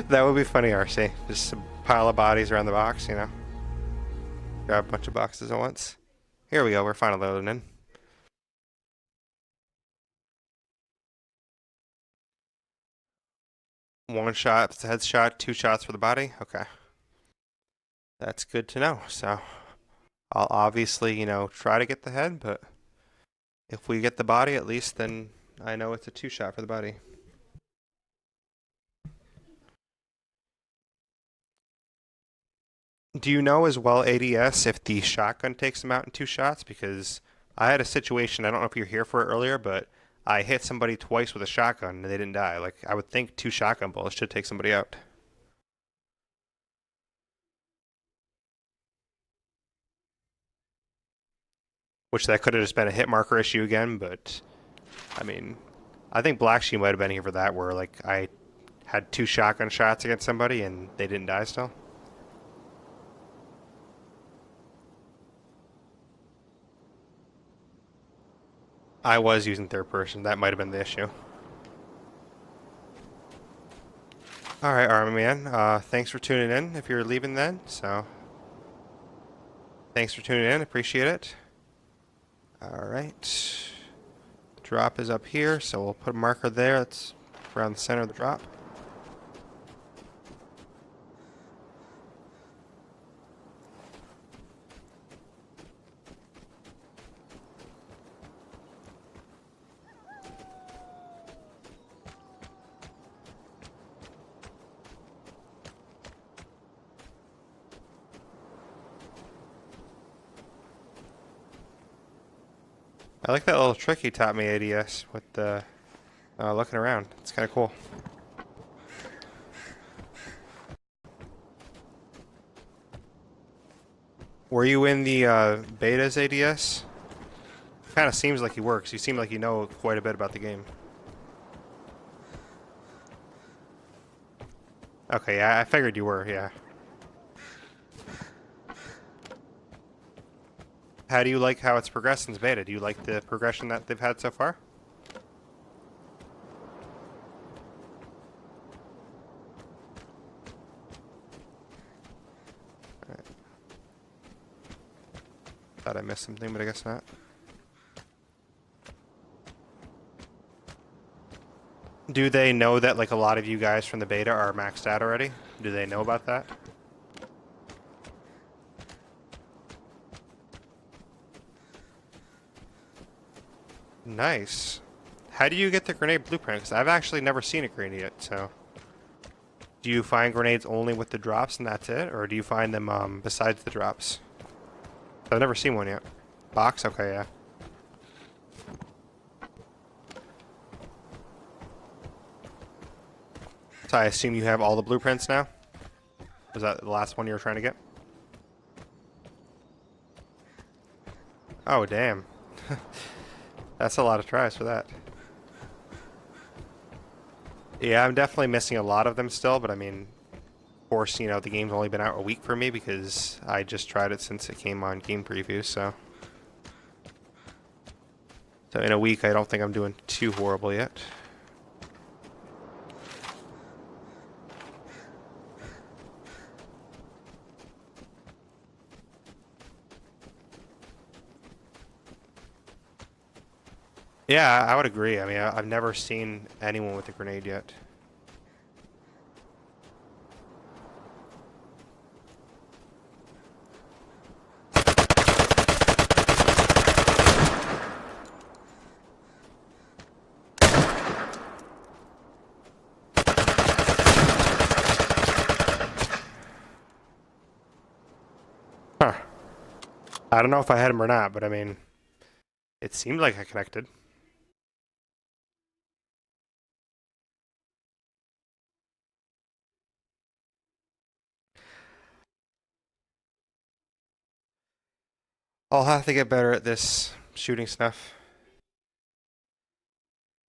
That would be funny, RC. Just a pile of bodies around the box, you know. Grab a bunch of boxes at once. Here we go, we're finally loading in. One shot, it's a headshot, 2 shots for the body. Okay. That's good to know. So I'll obviously, you know, try to get the head, but if we get the body at least, then I know it's a 2 shot for the body. Do you know as well, ADS, if the shotgun takes them out in 2 shots? Because I had a situation, I don't know if you were here for it earlier, but I hit somebody twice with a shotgun and they didn't die. Like, I would think 2 shotgun bullets should take somebody out. Which that could have just been a hit marker issue again, but I mean, I think Black Sheep might have been here for that, where like I had 2 shotgun shots against somebody and they didn't die still. I was using third person. That might have been the issue. Alright, Army Man. Thanks for tuning in if you're leaving then. So, thanks for tuning in. Appreciate it. Alright. The drop is up here, so we'll put a marker there. That's around the center of the drop. I like that little trick he taught me, ADS, with the looking around. It's kind of cool. Were you in the betas, ADS? Kind of seems like he works. You seem like you know quite a bit about the game. Okay, yeah, I figured you were, yeah. How do you like how it's progressed since beta? Do you like the progression that they've had so far? Alright. Thought I missed something, but I guess not. Do they know that like a lot of you guys from the beta are maxed out already? Do they know about that? Nice. How do you get the grenade blueprint? Because I've actually never seen a grenade yet, so... Do you find grenades only with the drops and that's it? Or do you find them besides the drops? I've never seen one yet. Box? Okay, yeah. So I assume you have all the blueprints now? Was that the last one you were trying to get? Oh, damn. That's a lot of tries for that. Yeah, I'm definitely missing a lot of them still, but I mean, of course, you know, the game's only been out a week for me because I just tried it since it came on game preview, so... So in a week, I don't think I'm doing too horrible yet. Yeah, I would agree. I mean, I've never seen anyone with a grenade yet. I don't know if I had him or not, but I mean, it seemed like I connected. I'll have to get better at this shooting stuff.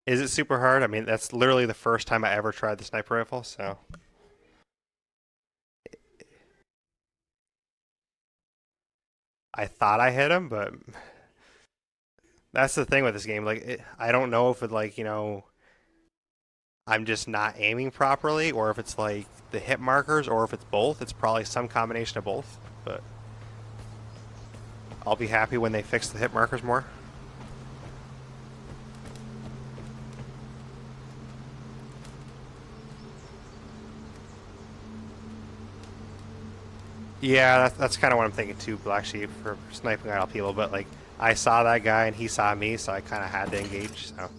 Is it super hard? I mean, that's literally the first time I ever tried the sniper rifle, so I thought I hit him, but that's the thing with this game. Like, I don't know if it like I'm just not aiming properly, or if it's like the hit markers, or if it's both. It's probably some combination of both. But I'll be happy when they fix the hit markers more. Yeah, that's kind of what I'm thinking too, Black Sheep, for sniping out people. But like, I saw that guy and he saw me, so I kind of had to engage. So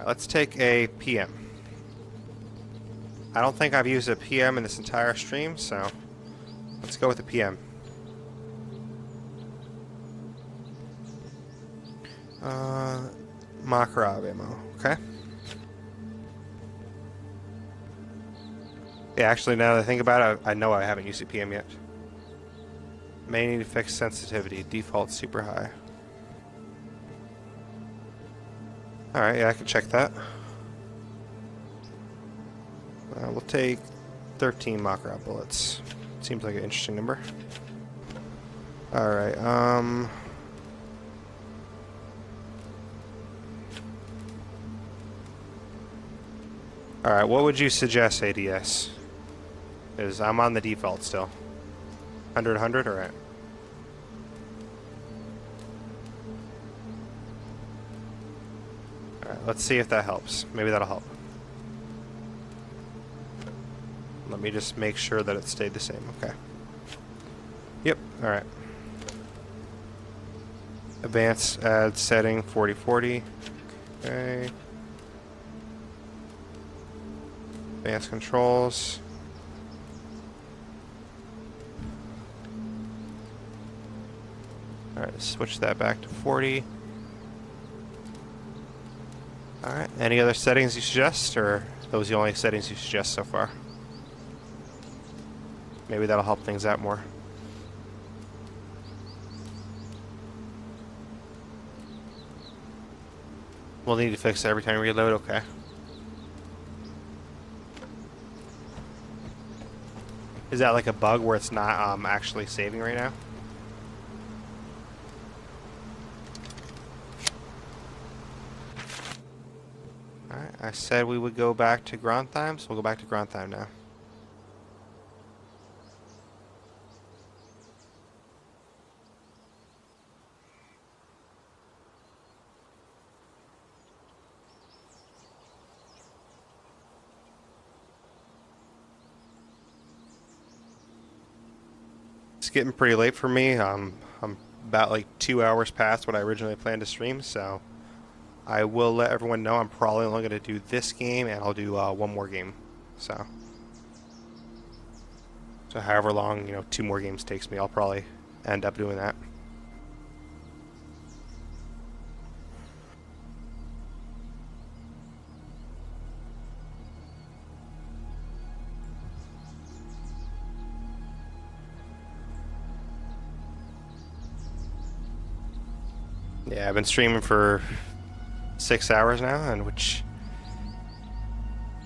let's take a PM. I don't think I've used a PM in this entire stream, so let's go with the PM. Makarov ammo. Okay. Yeah, actually, now that I think about it, I know I haven't used a PM yet. May need to fix sensitivity. Default super high. Alright, yeah, I can check that. We'll take 13 Makarov bullets. Seems like an interesting number. Alright, Alright, what would you suggest, ADS? Because I'm on the default still. 100, 100, alright. Alright, let's see if that helps. Maybe that'll help. Let me just make sure that it stayed the same. Okay. Yep, alright. Advanced add setting 4040. Okay. Advanced controls. Alright, switch that back to 40. Alright, any other settings you suggest, or are those the only settings you suggest so far? Maybe that'll help things out more. We'll need to fix it every time we reload, okay. Is that like a bug where it's not actually saving right now? Alright, I said we would go back to Grantheim, so we'll go back to Grantheim now. It's getting pretty late for me. I'm about like 2 hours past what I originally planned to stream, so I will let everyone know I'm probably only going to do this game, and I'll do one more game. So however long 2 more games takes me, I'll probably end up doing that. Yeah, I've been streaming for 6 hours now, and which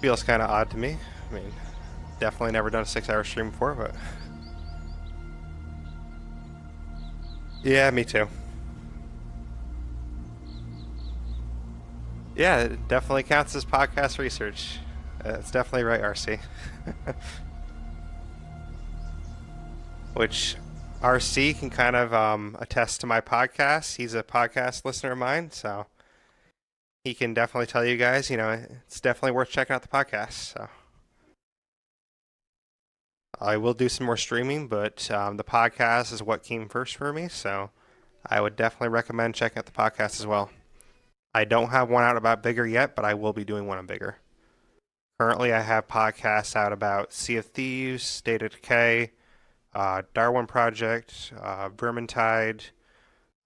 feels kind of odd to me. I mean, definitely never done a 6-hour stream before, but yeah, me too. Yeah, it definitely counts as podcast research. It's definitely right, RC. Which RC can kind of attest to my podcast. He's a podcast listener of mine, so he can definitely tell you guys, it's definitely worth checking out the podcast. So I will do some more streaming, but the podcast is what came first for me, so I would definitely recommend checking out the podcast as well. I don't have one out about Vigor yet, but I will be doing one on Vigor. Currently, I have podcasts out about Sea of Thieves, State of Decay, Darwin Project, Vermintide.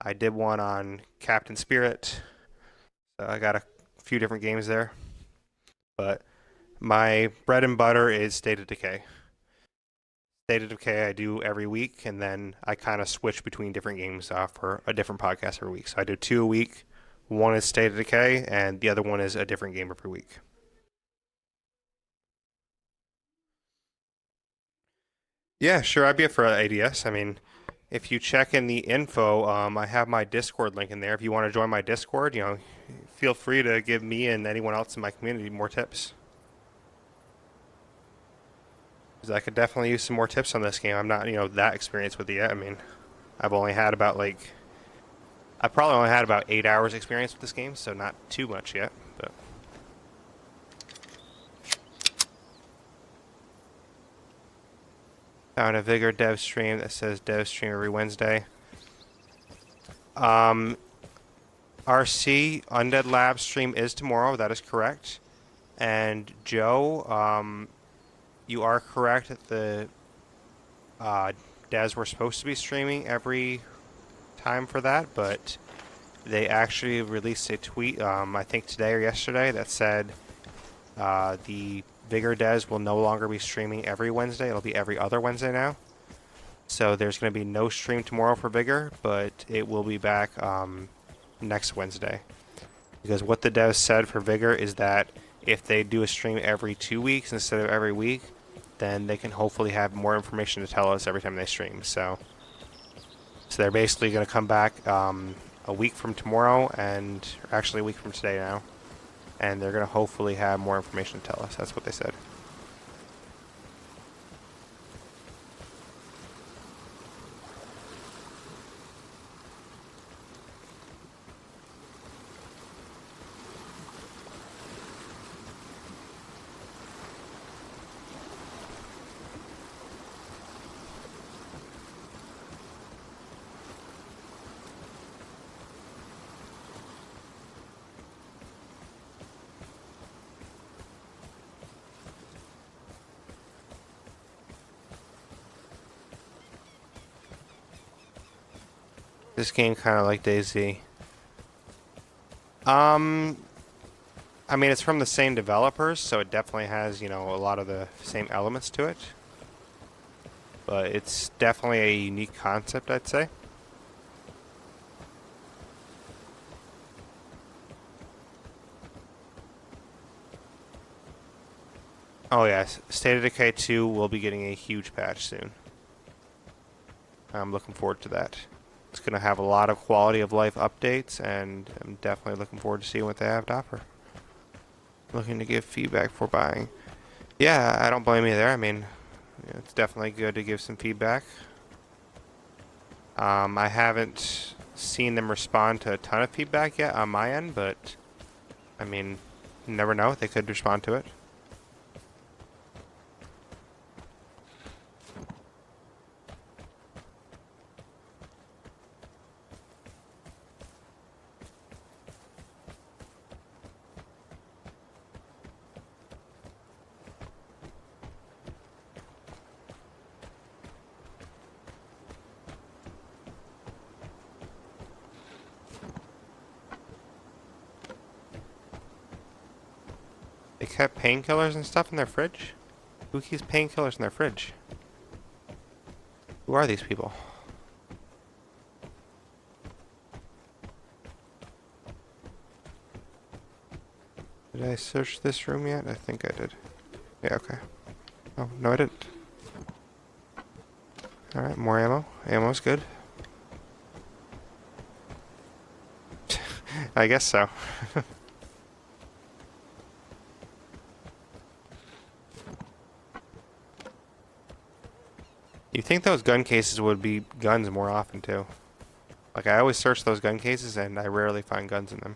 I did one on Captain Spirit. So I got a few different games there. But my bread and butter is State of Decay. State of Decay I do every week, and then I kind of switch between different games for a different podcast every week. So I do two a week. One is State of Decay, and the other one is a different game every week. Yeah, sure, I'd be up for ADS. I mean, if you check in the info, I have my Discord link in there. If you want to join my Discord, feel free to give me and anyone else in my community more tips. Because I could definitely use some more tips on this game. I'm not, that experienced with it yet. I mean, I've only had about I probably only had about 8 hours experience with this game, so not too much yet. But found a Vigor dev stream that says dev stream every Wednesday. RC Undead Lab stream is tomorrow. That is correct. And Joe, you are correct that the devs were supposed to be streaming every time for that, but they actually released a tweet, I think today or yesterday, that said the Vigor devs will no longer be streaming every Wednesday. It'll be every other Wednesday now. So there's going to be no stream tomorrow for Vigor, but it will be back next Wednesday. Because what the devs said for Vigor is that if they do a stream every 2 weeks instead of every week, then they can hopefully have more information to tell us every time they stream. So they're basically going to come back a week from tomorrow, and actually a week from today now, and they're going to hopefully have more information to tell us. That's what they said. This game kind of like DayZ. I mean, it's from the same developers, so it definitely has, a lot of the same elements to it. But it's definitely a unique concept, I'd say. Oh yes, State of Decay 2 will be getting a huge patch soon. I'm looking forward to that. It's going to have a lot of quality of life updates, and I'm definitely looking forward to seeing what they have to offer. Looking to give feedback for buying. Yeah, I don't blame you there. I mean, it's definitely good to give some feedback. I haven't seen them respond to a ton of feedback yet on my end, but I mean, you never know. They could respond to it. They kept painkillers and stuff in their fridge? Who keeps painkillers in their fridge? Who are these people? Did I search this room yet? I think I did. Yeah, okay. Oh, no I didn't. Alright, more ammo. Ammo's good. I guess so. You think those gun cases would be guns more often, too. Like, I always search those gun cases, and I rarely find guns in them.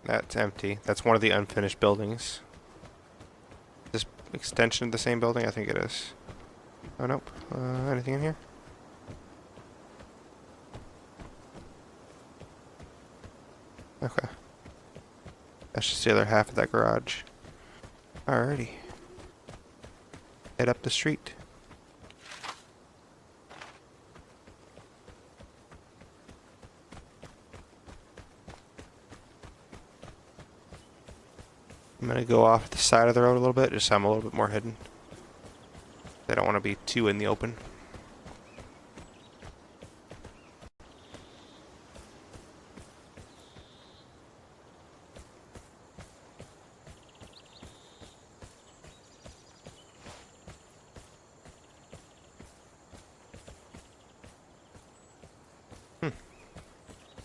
That's empty. That's one of the unfinished buildings. This extension of the same building? I think it is. Oh, nope. Anything in here? Okay. That's just the other half of that garage. Alrighty. Head up the street. I'm gonna go off the side of the road a little bit, just so I'm a little bit more hidden. I don't want to be too in the open.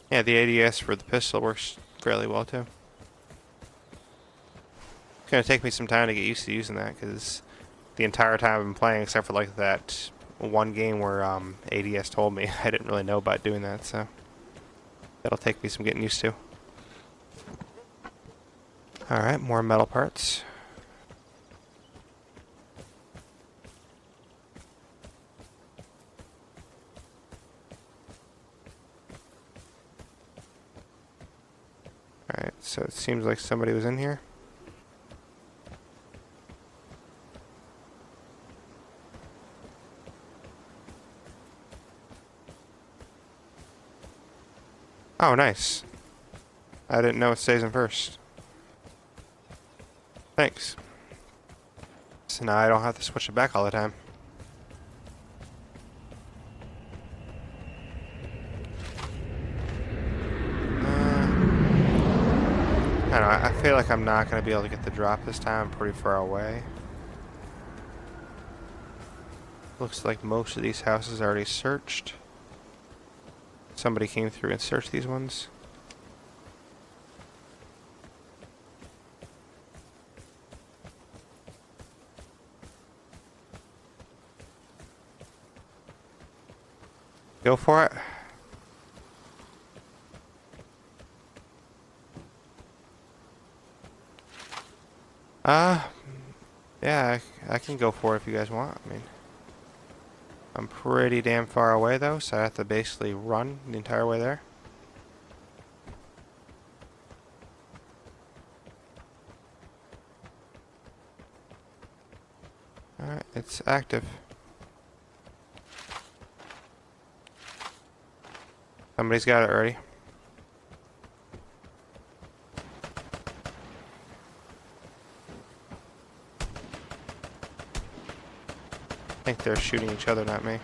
Yeah, the ADS for the pistol works fairly well too. It's gonna take me some time to get used to using that, because the entire time I've been playing, except for like that one game where ADS told me, I didn't really know about doing that, so that'll take me some getting used to. Alright, more metal parts. Alright, so it seems like somebody was in here. Oh, nice. I didn't know it stays in first. Thanks. So now I don't have to switch it back all the time. I don't know, I feel like I'm not going to be able to get the drop this time. I'm pretty far away. Looks like most of these houses are already searched. Somebody came through and searched these ones. Go for it. Yeah, I can go for it if you guys want. I mean, I'm pretty damn far away though, so I have to basically run the entire way there. Alright, it's active. Somebody's got it already. I think they're shooting each other, not me.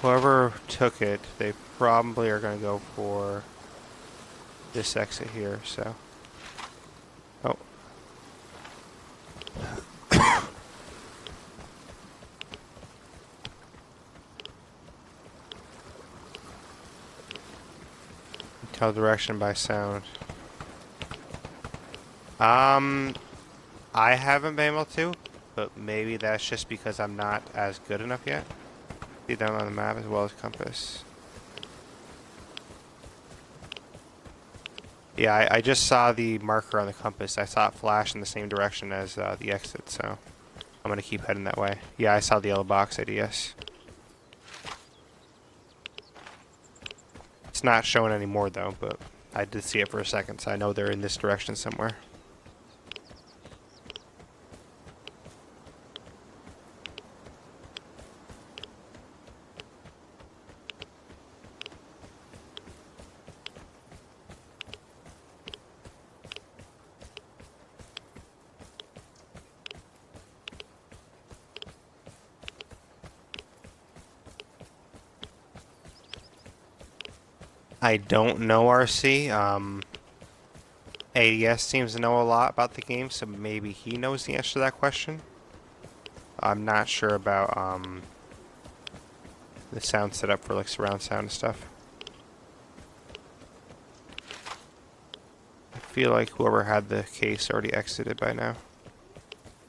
Whoever took it, they probably are going to go for this exit here, so. Oh. Tell direction by sound. I haven't been able to, but maybe that's just because I'm not as good enough yet. See them on the map as well as compass. Yeah, I just saw the marker on the compass. I saw it flash in the same direction as the exit, so I'm going to keep heading that way. Yeah, I saw the yellow box ADS. It's not showing anymore though, but I did see it for a second, so I know they're in this direction somewhere. I don't know RC. ADS seems to know a lot about the game, so maybe he knows the answer to that question. I'm not sure about the sound setup for like surround sound and stuff. I feel like whoever had the case already exited by now.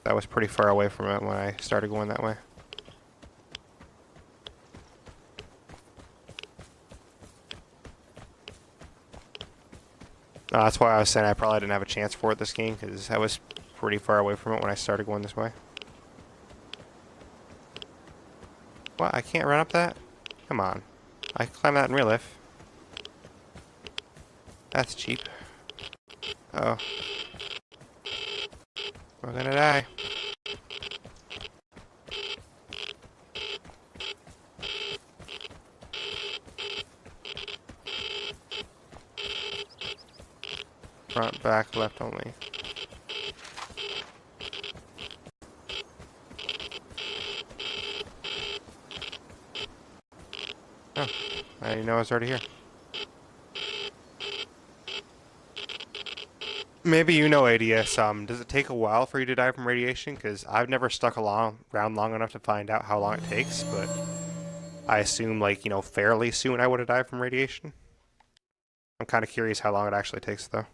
That was pretty far away from it when I started going that way. That's why I was saying I probably didn't have a chance for it this game, because I was pretty far away from it when I started going this way. What? I can't run up that? Come on. I can climb that in real life. That's cheap. Oh. We're gonna die. Front, back, left only. Oh, I didn't know I was already here. Maybe you know ADS, does it take a while for you to die from radiation? Because I've never stuck around long enough to find out how long it takes, but I assume, like, fairly soon I would have died from radiation. I'm kind of curious how long it actually takes, though.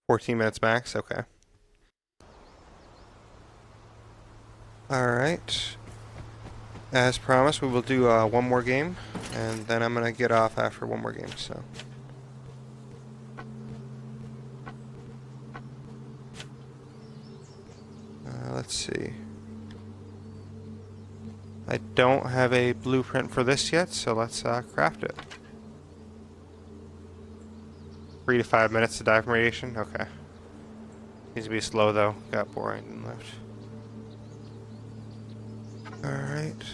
14 minutes max? Okay. Alright. As promised, we will do one more game, and then I'm going to get off after one more game, so... let's see. I don't have a blueprint for this yet, so let's craft it. 3 to 5 minutes to die from radiation? Okay. Needs to be slow though. Got boring and left. Alright,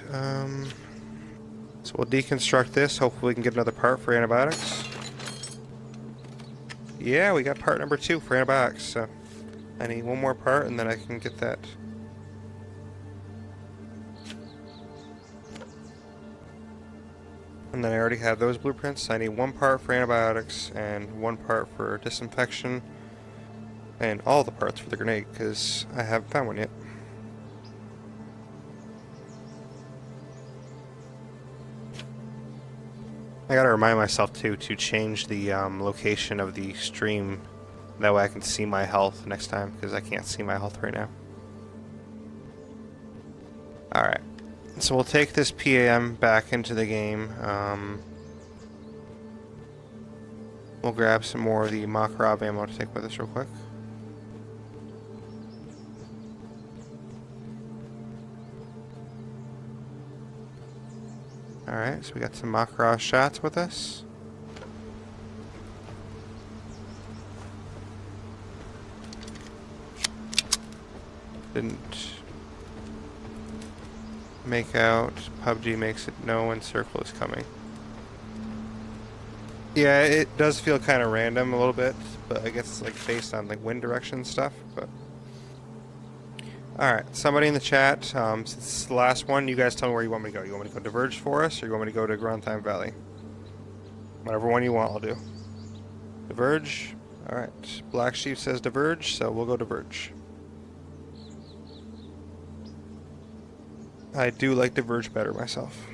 so we'll deconstruct this. Hopefully we can get another part for antibiotics. Yeah, we got part number 2 for antibiotics, so I need one more part and then I can get that. And then I already have those blueprints. I need one part for antibiotics and one part for disinfection and all the parts for the grenade because I haven't found one yet. I gotta remind myself too to change the location of the stream. That way I can see my health next time because I can't see my health right now. Alright. So we'll take this PAM back into the game. We'll grab some more of the Makarov ammo to take with us real quick. Alright, so we got some Makarov shots with us. Didn't make out. PUBG makes it know when circle is coming. Yeah, it does feel kind of random a little bit, but I guess it's like based on like wind direction stuff. But all right, somebody in the chat, since it's the last one, you guys tell me where you want me to go. You want me to go Diverge Forest, or you want me to go to Grandtime Valley? Whatever one you want, I'll do. Diverge. All right. Black Sheep says Diverge, so we'll go Diverge. I do like Diverge better myself.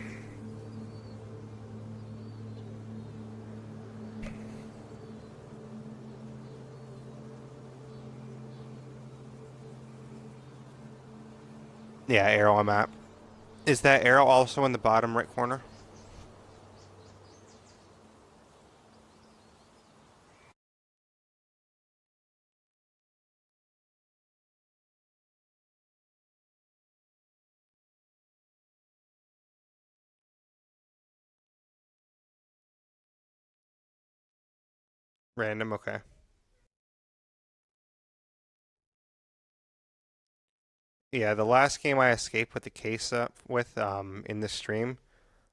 Yeah, arrow on map. Is that arrow also in the bottom right corner? Random, okay. Yeah, the last game I escaped with the case up with in the stream,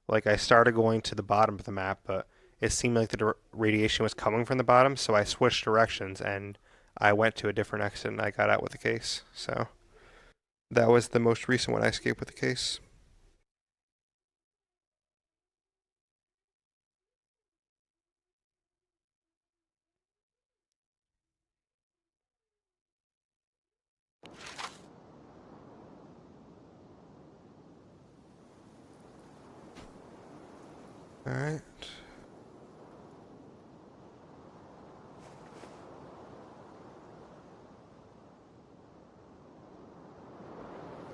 like I started going to the bottom of the map, but it seemed like the radiation was coming from the bottom, so I switched directions and I went to a different exit and I got out with the case. So that was the most recent one I escaped with the case. Alright.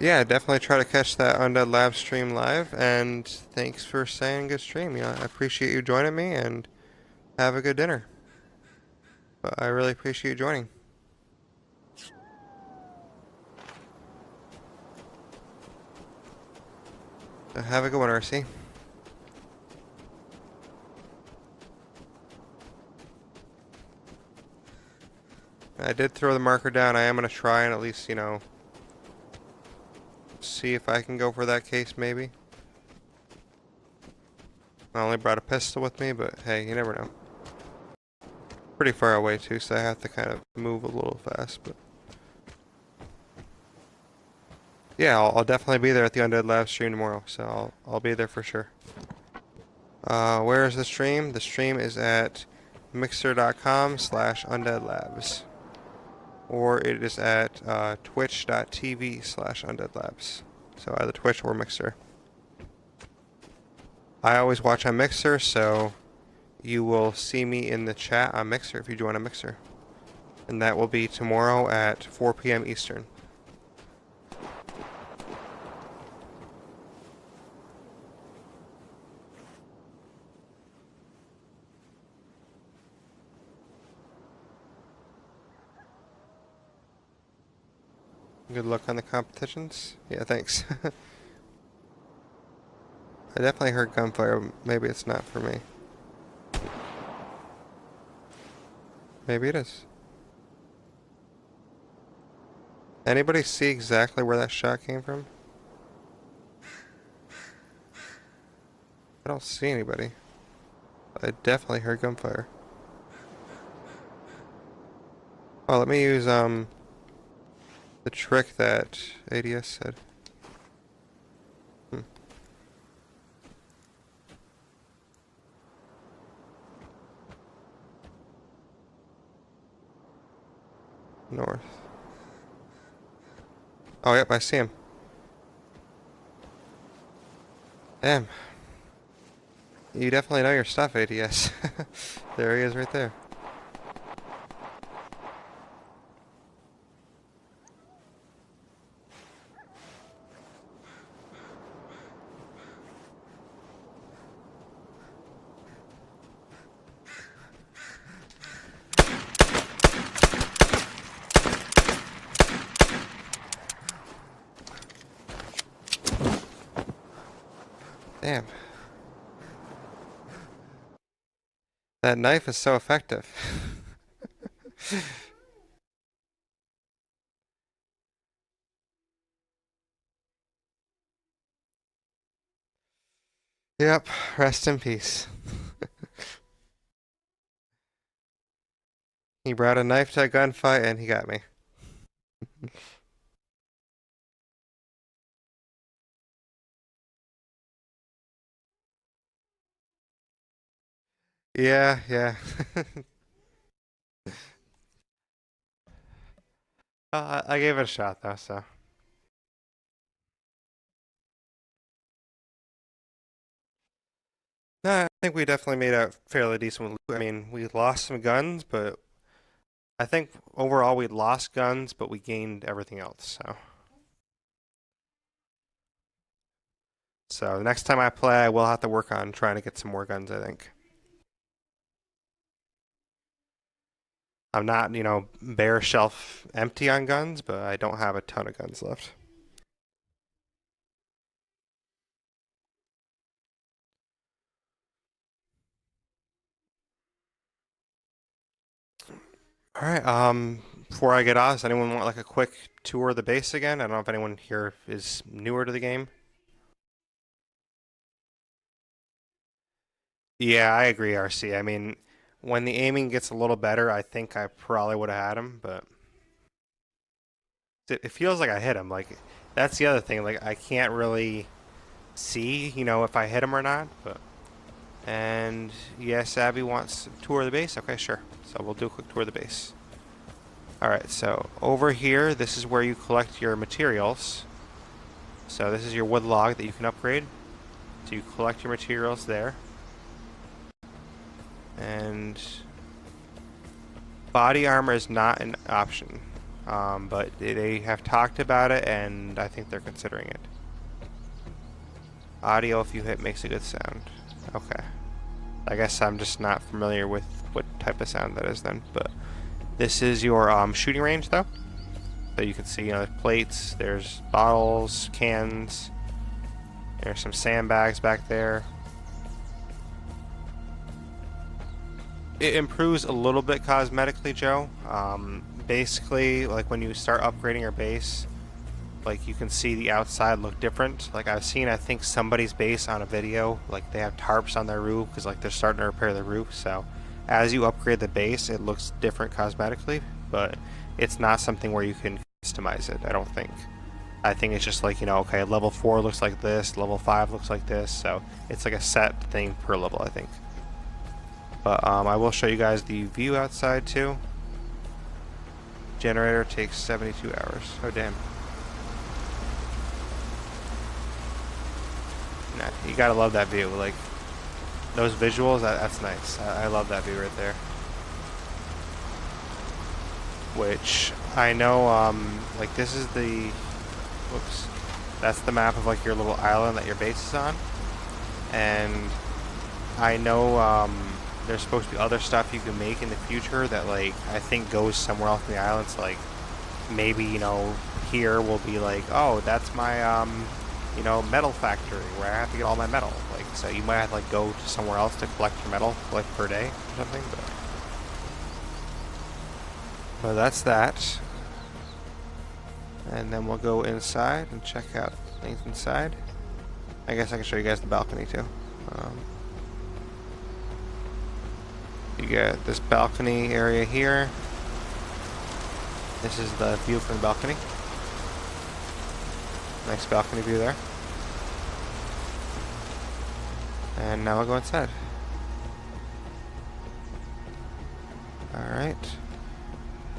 Yeah, definitely try to catch that Undead Lab stream live, and thanks for saying good stream. Yeah, I appreciate you joining me, and have a good dinner. But I really appreciate you joining. Have a good one, RC. I did throw the marker down. I am going to try and at least, see if I can go for that case, maybe. I only brought a pistol with me, but hey, you never know. Pretty far away, too, so I have to kind of move a little fast, but... Yeah, I'll definitely be there at the Undead Lab stream tomorrow, so I'll be there for sure. Where is the stream? The stream is at mixer.com/undeadlabs. Or it is at twitch.tv/undeadlabs. So either Twitch or Mixer. I always watch on Mixer, so you will see me in the chat on Mixer if you join a Mixer. And that will be tomorrow at 4 p.m. Eastern. Good luck on the competitions. Yeah, thanks. I definitely heard gunfire. Maybe it's not for me. Maybe it is. Anybody see exactly where that shot came from? I don't see anybody. I definitely heard gunfire. Oh, let me use the trick that ADS said. North. Oh, yep, I see him. Damn. You definitely know your stuff, ADS. There he is right there. Damn. That knife is so effective. Yep, rest in peace. He brought a knife to a gunfight and he got me. Yeah, yeah. I gave it a shot though, so. No, I think we definitely made out fairly decent with loot. I mean, we lost some guns, but I think overall we lost guns, but we gained everything else, so. So the next time I play, I will have to work on trying to get some more guns, I think. I'm not, bare shelf empty on guns, but I don't have a ton of guns left. All right, before I get off, does anyone want like a quick tour of the base again? I don't know if anyone here is newer to the game. Yeah, I agree, RC. I mean, when the aiming gets a little better, I think I probably would have had him, but it feels like I hit him. Like, that's the other thing. Like, I can't really see, if I hit him or not, but... And yes, Abby wants a tour of the base. Okay, sure. So we'll do a quick tour of the base. Alright, so over here, this is where you collect your materials. So this is your wood log that you can upgrade. So you collect your materials there. And body armor is not an option, but they have talked about it, and I think they're considering it. Audio, if you hit, makes a good sound. Okay. I guess I'm just not familiar with what type of sound that is then, but this is your shooting range though. So you can see, there's plates, there's bottles, cans, there's some sandbags back there. It improves a little bit cosmetically, Joe. Basically, like when you start upgrading your base, like you can see the outside look different. Like I've seen, I think somebody's base on a video, like they have tarps on their roof because like they're starting to repair the roof. So as you upgrade the base, it looks different cosmetically, but it's not something where you can customize it, I don't think. I think it's just like, okay, level 4 looks like this, level 5 looks like this, so it's like a set thing per level, I think. But I will show you guys the view outside too. Generator takes 72 hours. Oh damn. Nah, you gotta love that view. Like those visuals, that's nice. I love that view right there. Which I know, like this is the, whoops, that's the map of like your little island that your base is on. And I know there's supposed to be other stuff you can make in the future that like I think goes somewhere else in the island. So like maybe here will be like, oh, that's my metal factory where I have to get all my metal. Like so you might have to like go to somewhere else to collect your metal like per day or something. But that's that. And then we'll go inside and check out things inside. I guess I can show you guys the balcony too. You get this balcony area here. This is the view from the balcony. Nice balcony view there. And now we'll go inside. Alright.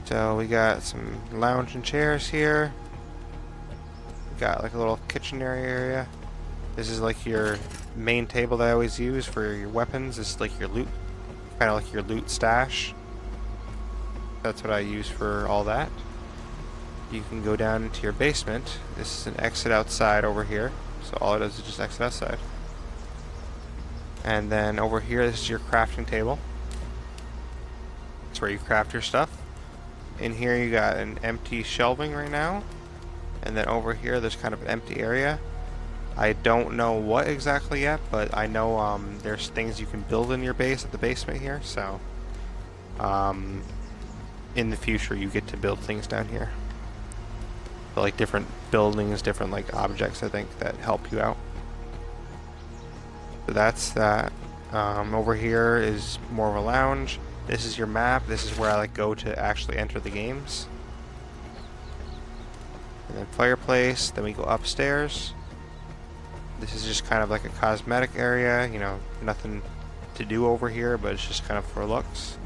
So we got some lounge and chairs here. We got like a little kitchen area. This is like your main table that I always use for your weapons. This is like your loot, kind of like your loot stash. That's what I use for all that. You can go down into your basement. This is an exit outside over here. So all it does is just exit outside. And then over here, this is your crafting table. It's where you craft your stuff. In here you got an empty shelving right now. And then over here there's kind of an empty area. I don't know what exactly yet, but I know there's things you can build in your base at the basement here. So in the future you get to build things down here. So, like different buildings, different like objects I think that help you out. So that's that. Over here is more of a lounge. This is your map. This is where I like go to actually enter the games. And then fireplace. Then we go upstairs. This is just kind of like a cosmetic area. Nothing to do over here, but it's just kind of for looks.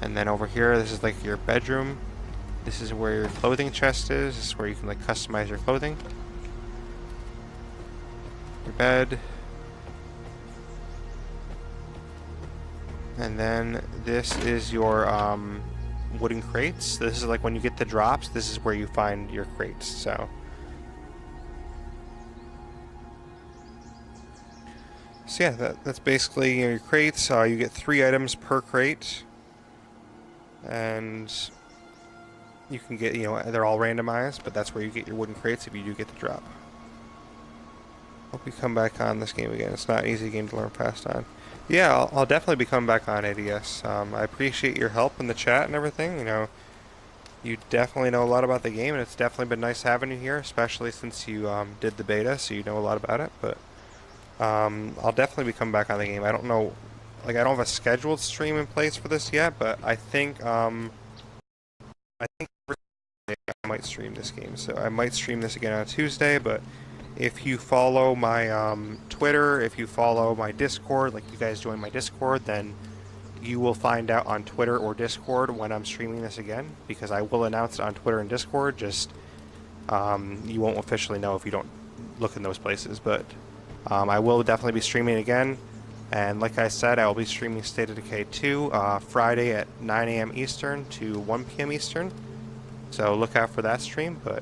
And then over here, this is like your bedroom. This is where your clothing chest is. This is where you can like customize your clothing. Your bed. And then this is your wooden crates. This is like when you get the drops, this is where you find your crates. So yeah, that's basically your crates. You get 3 items per crate. And you can get, they're all randomized, but that's where you get your wooden crates if you do get the drop. Hope we come back on this game again. It's not an easy game to learn fast on. Yeah, I'll definitely be coming back on ADS. I appreciate your help in the chat and everything. You definitely know a lot about the game, and it's definitely been nice having you here, especially since you did the beta, so you know a lot about it. But I'll definitely be coming back on the game. I don't know, like I don't have a scheduled stream in place for this yet, but I think I might stream this game. So I might stream this again on Tuesday, but if you follow my Twitter, if you follow my Discord, like you guys join my Discord, then you will find out on Twitter or Discord when I'm streaming this again, because I will announce it on Twitter and Discord. Just you won't officially know if you don't look in those places, but I will definitely be streaming again. And like I said, I will be streaming State of Decay 2 Friday at 9 a.m. Eastern to 1 p.m. Eastern. So look out for that stream, but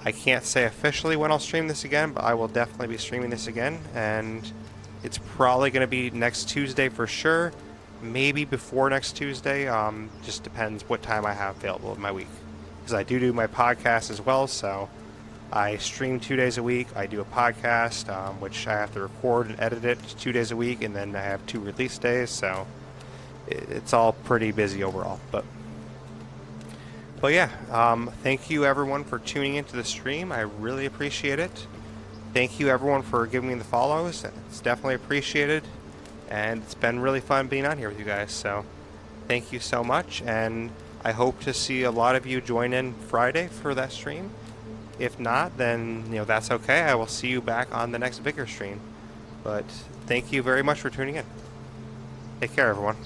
I can't say officially when I'll stream this again, but I will definitely be streaming this again, and it's probably going to be next Tuesday for sure, maybe before next Tuesday, just depends what time I have available in my week, because I do my podcast as well, so I stream 2 days a week, I do a podcast, which I have to record and edit it 2 days a week, and then I have 2 release days, so it's all pretty busy overall, But yeah, thank you everyone for tuning into the stream. I really appreciate it. Thank you everyone for giving me the follows. It's definitely appreciated. And it's been really fun being on here with you guys. So thank you so much. And I hope to see a lot of you join in Friday for that stream. If not, then that's okay. I will see you back on the next Vigor stream. But thank you very much for tuning in. Take care, everyone.